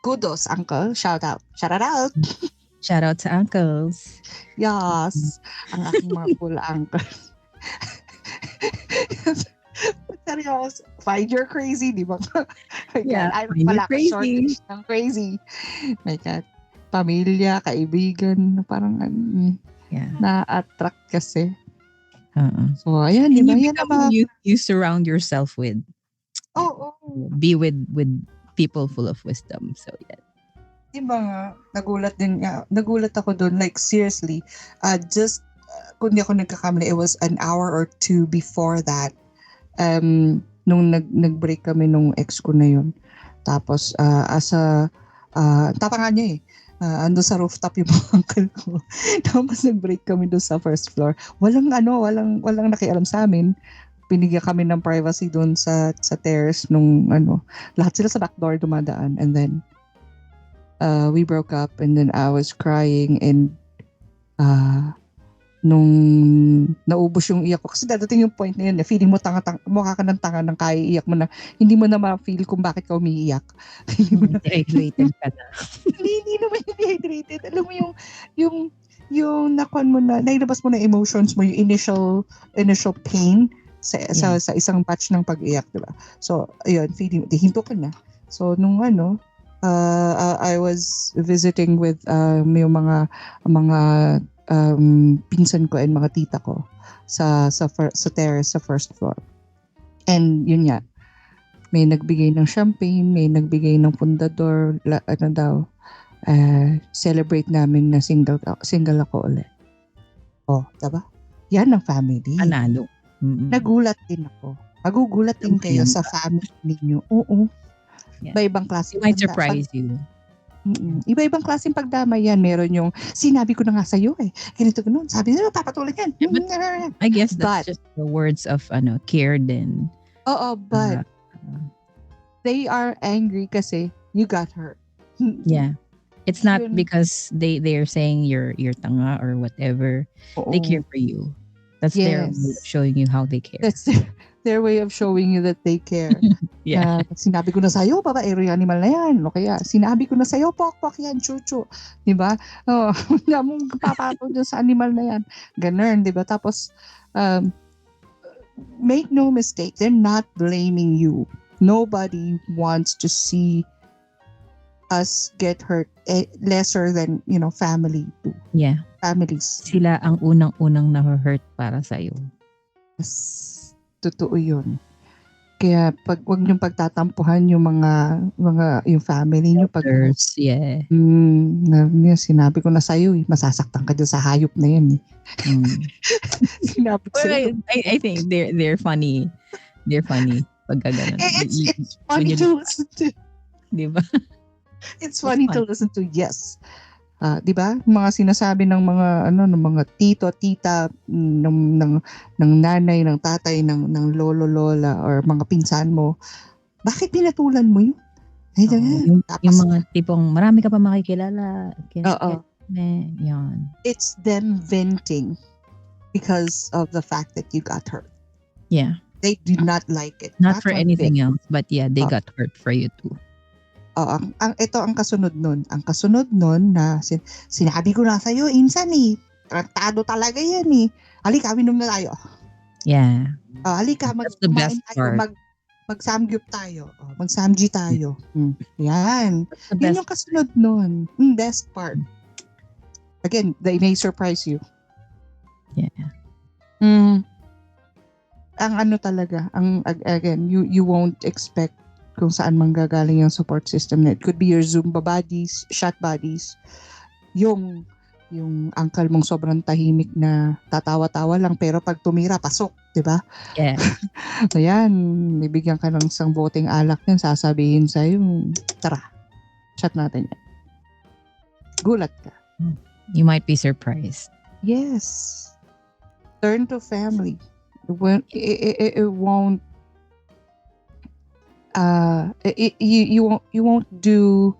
Kudos, Uncle. Shout out. Shout out. Shout out to uncles. Yes. Ang aking mga cool uncles. Seryoso. Find your crazy, di ba? Yeah, find your crazy. Ang crazy. My God. Pamilya, kaibigan, parang na-attract kasi. So, ayan, di ba? Yan naman. You surround yourself with. Oh. Be with people full of wisdom. So, yeah. Di ba nga, nagulat ako doon. Like, seriously, kung di ako nagkakamali, it was an hour or two before that. Nung nag-break kami nung ex ko na yun. Tapos, tapa nga niya ando sa rooftop yung mga uncle ko. Tapos nag-break kami doon sa first floor. Walang nakialam sa amin. Pinigyan kami ng privacy doon sa terrace nung lahat sila sa back door dumadaan. And then we broke up and then I was crying and nung naubos yung iyak ko kasi dadating yung point na yun feeling mo mukha ka ng tanga ng kaya iyak mo na hindi mo na ma-feel kung bakit ka umiiyak. Dehydrated ka na. Hindi naman dehydrated. Alam mo yung nakuan mo na nailabas mo na emotions mo, yung initial pain sa isang batch ng pag-iyak, diba? So ayun, feeling hinto ka na. So nung I was visiting with yung mga pinsan ko and mga tita ko sa terrace sa first floor. And yun nga, may nagbigay ng champagne, may nagbigay ng pundador, celebrate namin na single ako ulit. Oh, diba? Yan ang family. Analo. Nagulat din ako. Magugulat din kayo sa family ninyo. Oo. Yeah. Iba-ibang klase. It might surprise you. Iba-ibang klaseng pagdamay yan. Meron yung, sinabi ko na nga sa'yo ganito ganun. Sabi nila, papatuloy yan. Yeah, I guess that's just the words of care din. Oo, but they are angry kasi you got hurt. Yeah. It's not because they're saying you're tanga or whatever. Oo. They care for you. That's their way of showing you how they care. That's their way of showing you that they care. Yeah. Sinabi ko na sa'yo, babaero yung animal na yan. O kaya, sinabi ko na sa'yo, pok-pok yan, chuchu. Diba? Hindi mong papato dyan sa animal na yan. Ganun, diba? Tapos, make no mistake, they're not blaming you. Nobody wants to see us get hurt lesser than, family too. Yeah. Families. Sila ang unang-unang na-hurt para sa'yo. Yes. Totoo yun. Kaya wag niyong pagtatampuhan yung yung family niyo pag yeah. Sinabi ko na sa'yo masasaktan ka dyan sa hayop na yan Sinabi ko sa'yo. I think they're funny. They're funny pag gano'n. It's funny to listen to. Diba? It's funny to listen to, yes. 'Di ba? Mga sinasabi ng mga ng mga tito, tita, ng nanay, ng tatay, ng lolo, lola or mga pinsan mo. Bakit pinatulan mo 'yun? Yung mga tipong marami ka pa makikilala. Yan. It's them venting because of the fact that you got hurt. Yeah. They do not like it. Not for anything else, but yeah, they got hurt for you too. Ito ang kasunod nun. Ang kasunod nun na sinabi ko na sa'yo, insan tratado talaga yan Halika, minom na tayo. Yeah. Halika, that's the best part. Mag-samgyup tayo. Mag-samji tayo. Yan. Yun yung kasunod nun. Best part. Again, they may surprise you. Yeah. Ang talaga, again, you won't expect kung saan manggagaling yung support system na. It could be your Zumba buddies, shot buddies, yung uncle mong sobrang tahimik na tatawa-tawa lang pero pag tumira, pasok, di ba? Yeah. Ayan, bibigyan ka ng isang boteng alak yan, sasabihin sa'yo, tara, chat natin yan. Gulat ka. You might be surprised. Yes. Turn to family. It won't you won't do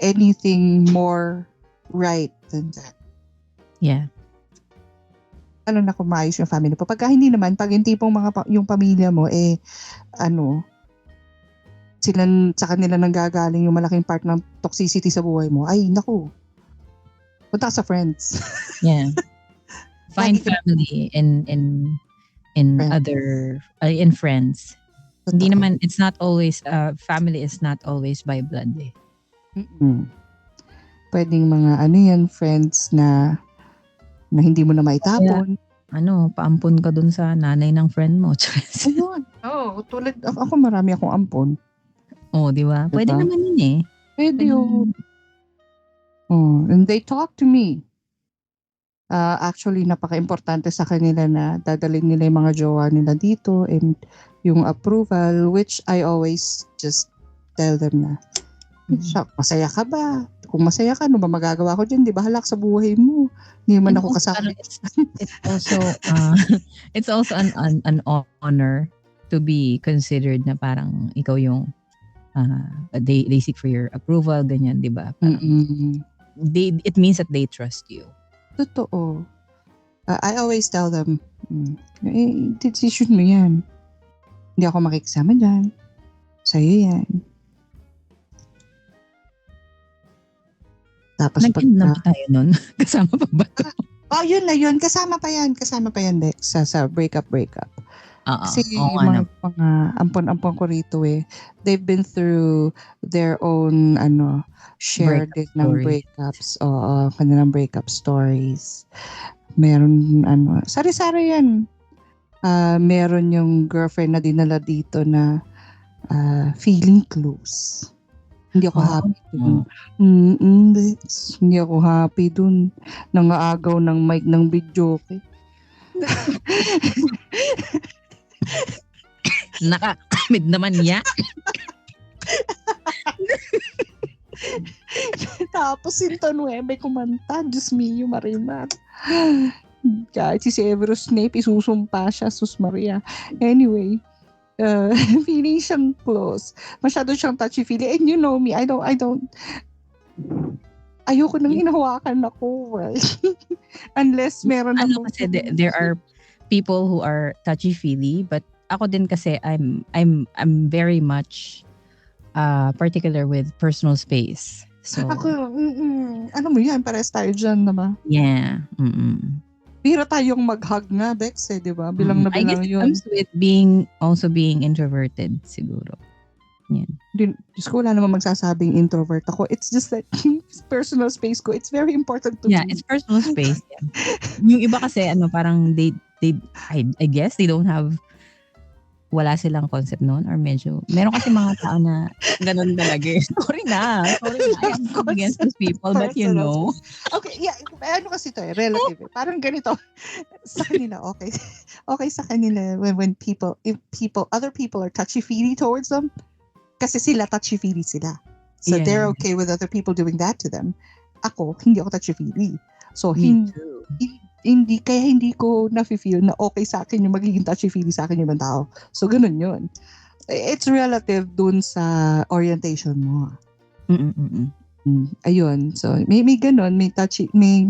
anything more right than that. Yeah. Ano na kung maayos yung family po. Pagka hindi naman, pag yung tipong yung pamilya mo, sa kanila nanggagaling yung malaking part ng toxicity sa buhay mo, ay, naku, punta ka sa friends. Yeah. Find family in friends. Other, in friends. Hindi naman, it's not always, family is not always by blood eh. Mm-mm. Pwedeng mga friends na hindi mo na maitapon. Paampon ka dun sa nanay ng friend mo. Ayun. Tulad ako, marami akong ampon. Di ba? Pwede naman yun eh. Pwede yun. And they talk to me. Actually, napaka-importante sa kanila na dadalhin nila yung mga jowa nila dito and yung approval, which I always just tell them na, masaya ka ba? Kung masaya ka, ano ba magagawa ko dyan? Di ba halak sa buhay mo? Hindi man ako kasama. It's also an honor to be considered na parang ikaw yung they seek for your approval, ganyan, di ba? It means that they trust you. Totoo. I always tell them, decision mo yan. Hindi ako makikisama dyan. Sa'yo yan. Tapos nag-end na ba tayo nun? Kasama pa ba ito? Yun na yun. Kasama pa yan, Dex, sa breakup. Kasi yung mga ampon-ampon ko rito they've been through their own share din ng breakups. Kanilang breakup stories. Meron sari-sari yan. Meron yung girlfriend na dinala dito na feeling close. Hindi ako happy dun. Hindi ako happy dun. Nangaagaw ng mic ng video. Nakakamid naman niya. Tapos sinto 9 kumanta. Diyos mio, Marimar. Kahit si Severus Snape, isusumpa siya, Sus Maria. Anyway, feeling siyang close. Masyado siyang touchy-feely. And you know me, I don't ayoko nang hinahawakan ako. Unless meron ako. Kasi there are people who are touchy-feely, but ako din kasi I'm very much particular with personal space. So ako, ano mo yan, pares tayo dyan naman. Yeah. Bira tayong mag-hug nga, Bex, di ba? Bilang na bilang yun. I guess it comes with being introverted, siguro. Yan. Diyos ko, wala namang magsasabing introvert ako. It's just that personal space ko, it's very important to me. Yeah, it's personal space. Yeah. Yung iba kasi, parang I guess they don't have, wala silang concept noon or medyo, meron kasi mga tao na ganun talaga. Sorry na. I'm against those people, but you know. Okay, yeah. Ano kasi ito relative. Parang ganito. Sa kanila, okay. Okay sa kanila when other people are touchy-feely towards them, kasi sila touchy-feely sila. So they're okay with other people doing that to them. Ako, hindi ako touchy-feely. So, hindi ko na-feel na okay sa akin yung magiging touchy-feely sa akin yung ibang tao. So, ganun yun. It's relative dun sa orientation mo. Ayun. So, may ganun, may touchy, may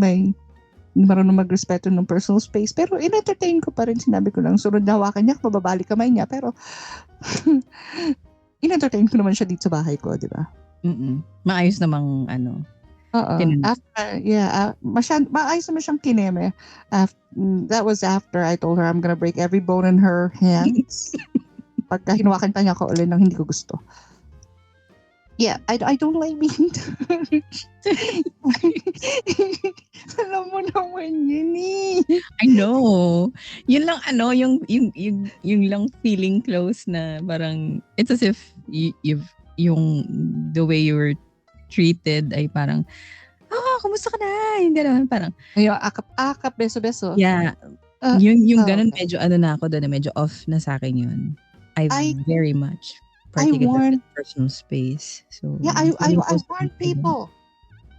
marunong magrespeto ng personal space. Pero in-entertain ko pa rin, sinabi ko lang, sunod na hawakan niya, mababalik kamay niya. Pero, in-entertain ko naman siya dito sa bahay ko, di ba? Maayos namang maayos naman siyang kineme. That was after I told her I'm gonna break every bone in her hands. Pagka hinawakan pa niya ako ulit ng hindi ko gusto. Yeah, I don't like being touched. Alam mo naman yun I know. Yun lang yung lang feeling close na parang it's as if you've yung the way you were treated ay parang kumusta ka na? Yung gano'n, parang. Yung akap, beso-beso. Yeah. Yung ganun, medyo na ako doon, medyo off na sa akin yun. I very much particular personal space. So, yeah, I warn people.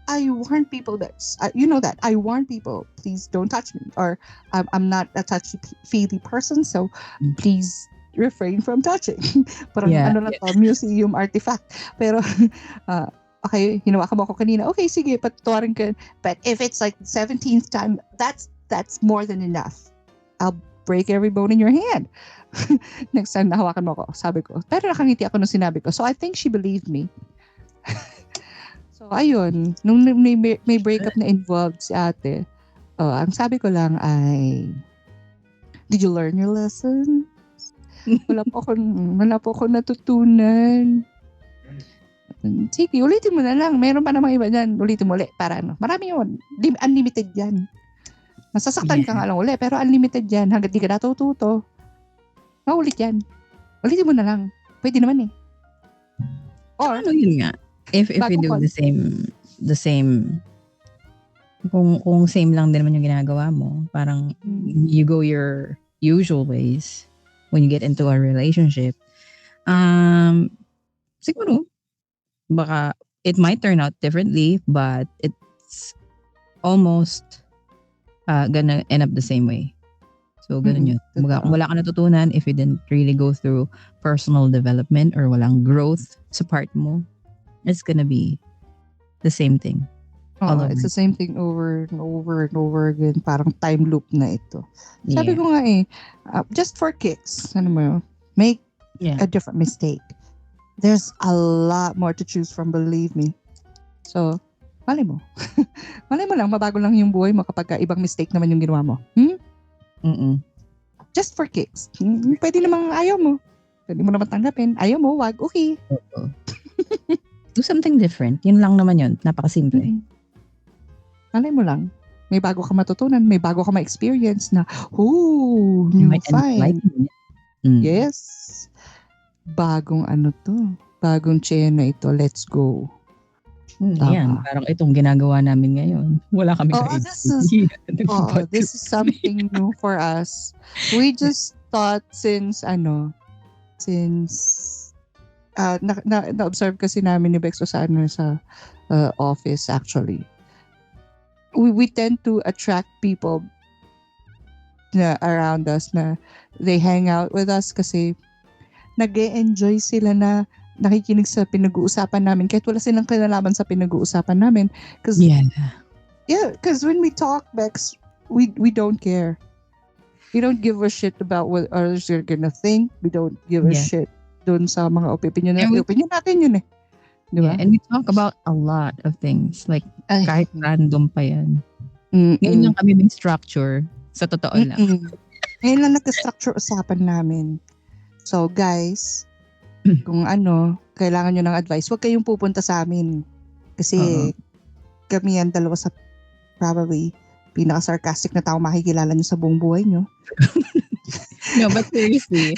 I warn people that, you know that, I warn people, please don't touch me. Or I'm not a touchy-feely person, so please refrain from touching. Parang museum artifact. Pero, okay, hinawakan mo ako kanina. Okay, sige, patuwarin ka. But if it's like 17th time, that's more than enough. I'll break every bone in your hand. Next time nahawakan mo ako, sabi ko. Pero nakangiti ako nung sinabi ko. So I think she believed me. So ayun, nung may breakup na involved si ate, ang sabi ko lang ay, did you learn your lesson? Wala po ako natutunan. Sige, ulitin mo na lang. Meron pa namang iba dyan. Ulitin mo ulit. Para marami yun. Unlimited yan. Masasaktan ka nga lang ulit. Pero unlimited yan. Hanggang di ka natututo. Maulit yan. Ulitin mo na lang. Pwede naman eh. Or, ano yun nga? If you do the same, kung same lang din naman yung ginagawa mo, parang you go your usual ways when you get into a relationship, siguro, baka it might turn out differently, but it's almost gonna end up the same way. So, ganun yun. Kung wala ka natutunan, if you didn't really go through personal development or walang growth sa part mo, it's gonna be the same thing. It's the same thing over and over and over again. Parang time loop na ito. Sabi ko nga just for kicks, make a different mistake. There's a lot more to choose from, believe me. So, malay mo. Malay mo lang, mabago lang yung buhay mo kapag ibang mistake naman yung ginawa mo. Just for kicks. Pwede namang ayaw mo. Pwede mo naman tanggapin. Ayaw mo, wag. Okay. Do something different. Yun lang naman yun. Napakasimple. Malay mo lang. May bago ka matutunan. May bago ka ma-experience na, new find. Yes. Bagong bagong tsena ito. Let's go. Yan. Parang itong ginagawa namin ngayon. Wala kami this is something new for us. We just thought since na-observe kasi namin ni Bexo sa office actually. We tend to attract people na around us na they hang out with us kasi nag-e-enjoy sila na nakikinig sa pinag-uusapan namin kahit wala silang kinalaman sa pinag-uusapan namin. Because when we talk, Bex, we don't care. We don't give a shit about what others are gonna think. We don't give a shit dun sa mga opinion natin yun eh. Diba? Yeah, and we talk about a lot of things. Like, kahit random pa yan. Ngayon lang kami may structure. Sa totoo lang. Ngayon lang nag-structure usapan namin. So, guys, kung kailangan nyo ng advice, huwag kayong pupunta sa amin. Kasi kami yan dalawa sa probably pinaka-sarcastic na tao makikilala nyo sa buong buhay nyo. No, but seriously,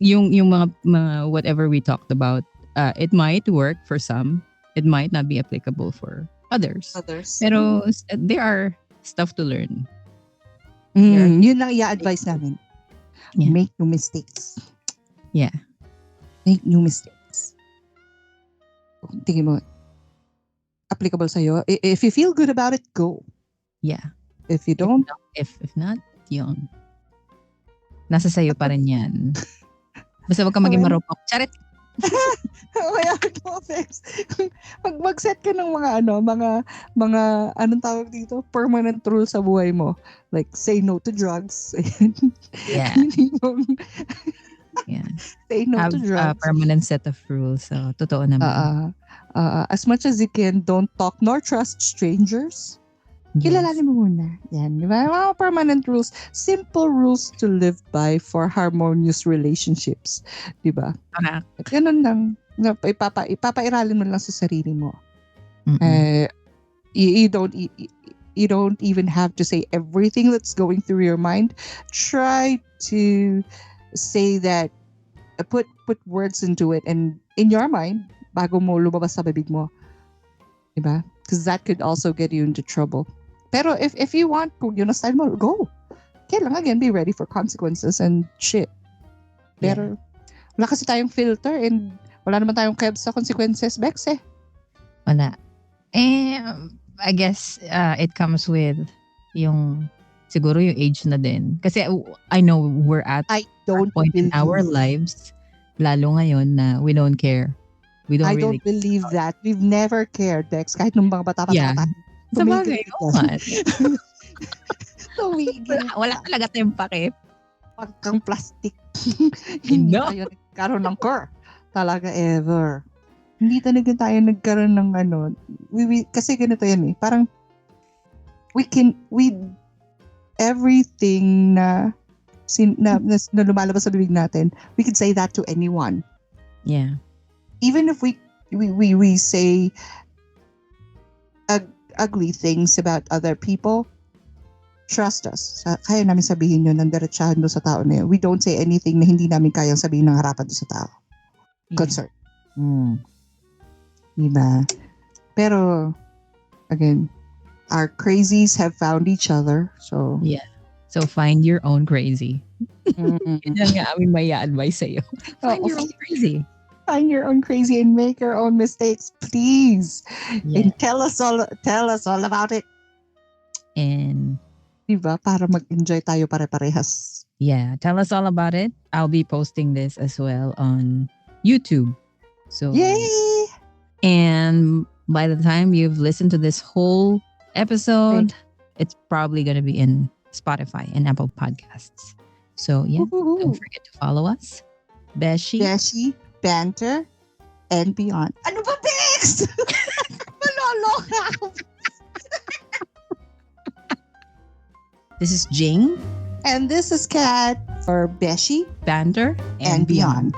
yung mga whatever we talked about, it might work for some. It might not be applicable for others. Pero there are stuff to learn. Yun lang i-advise namin. Yeah. Make no mistakes. Yeah. Make no mistakes. Tingin mo, applicable sa'yo. If you feel good about it, go. Yeah. If you don't. If not, yun. Nasa sa'yo pa rin yan. Basta wag ka maging marupok. Charit! Kaya mag-set ka ng mga anong tawag dito? Permanent rule sa buhay mo. Like, say no to drugs. Yeah. Yeah. Say no to drugs. Have a permanent set of rules. So, totoo naman. As much as you can, don't talk nor trust strangers. Yes. Kilalanin mo muna. Yan, di ba? Mga permanent rules. Simple rules to live by for harmonious relationships. Di ba? Ganun lang. Ipapairalin mo lang sa sarili mo. You don't even have to say everything that's going through your mind. Try to say that, put words into it, and in your mind, bago mo lumabas sa bibig mo, Diba? Because that could also get you into trouble. Pero if you want, kung yun na style mo, go. Kailangan again, be ready for consequences and shit. Pero wala kasi tayong filter and wala naman tayong kebs sa consequences, Bex eh. Wala. I guess it comes with yung siguro yung age na din. Kasi I know we're at a point in our lives, lalo ngayon na we don't care. I don't believe that. We've never cared, Bex. Kahit nung mga bata pa tayo. Sa bagay, naman. Wala talaga tayong pake. Pagkang plastic. Hindi tayo nagkaroon ng core. Talaga ever. Hindi talaga tayo nagkaroon ng ano. Kasi ganito yan eh. Parang everything na lumalabas sa bibig natin, we can say that to anyone. Yeah. Even if we say ugly things about other people, trust us. Kaya namin sabihin yun, nandiretsahan doon sa tao na yun. We don't say anything na hindi namin kayang sabihin ng harapan doon sa tao. Concern. Diba? Pero, again, our crazies have found each other. So, yeah. So, find your own crazy. Yun nga aming may advice sa'yo. Find your own crazy. Find your own crazy and make your own mistakes, please. Yeah. And tell us all about it. And diba? Para mag-enjoy tayo pare-parehas. Yeah, tell us all about it. I'll be posting this as well on YouTube. So yay! And by the time you've listened to this whole episode, it's probably going to be in Spotify and Apple Podcasts. So yeah, don't forget to follow us. Beshie Banter and beyond. Ano ba, Bex? Maloloka ako. This is Jing. And this is Kat for Beshie Banter and beyond.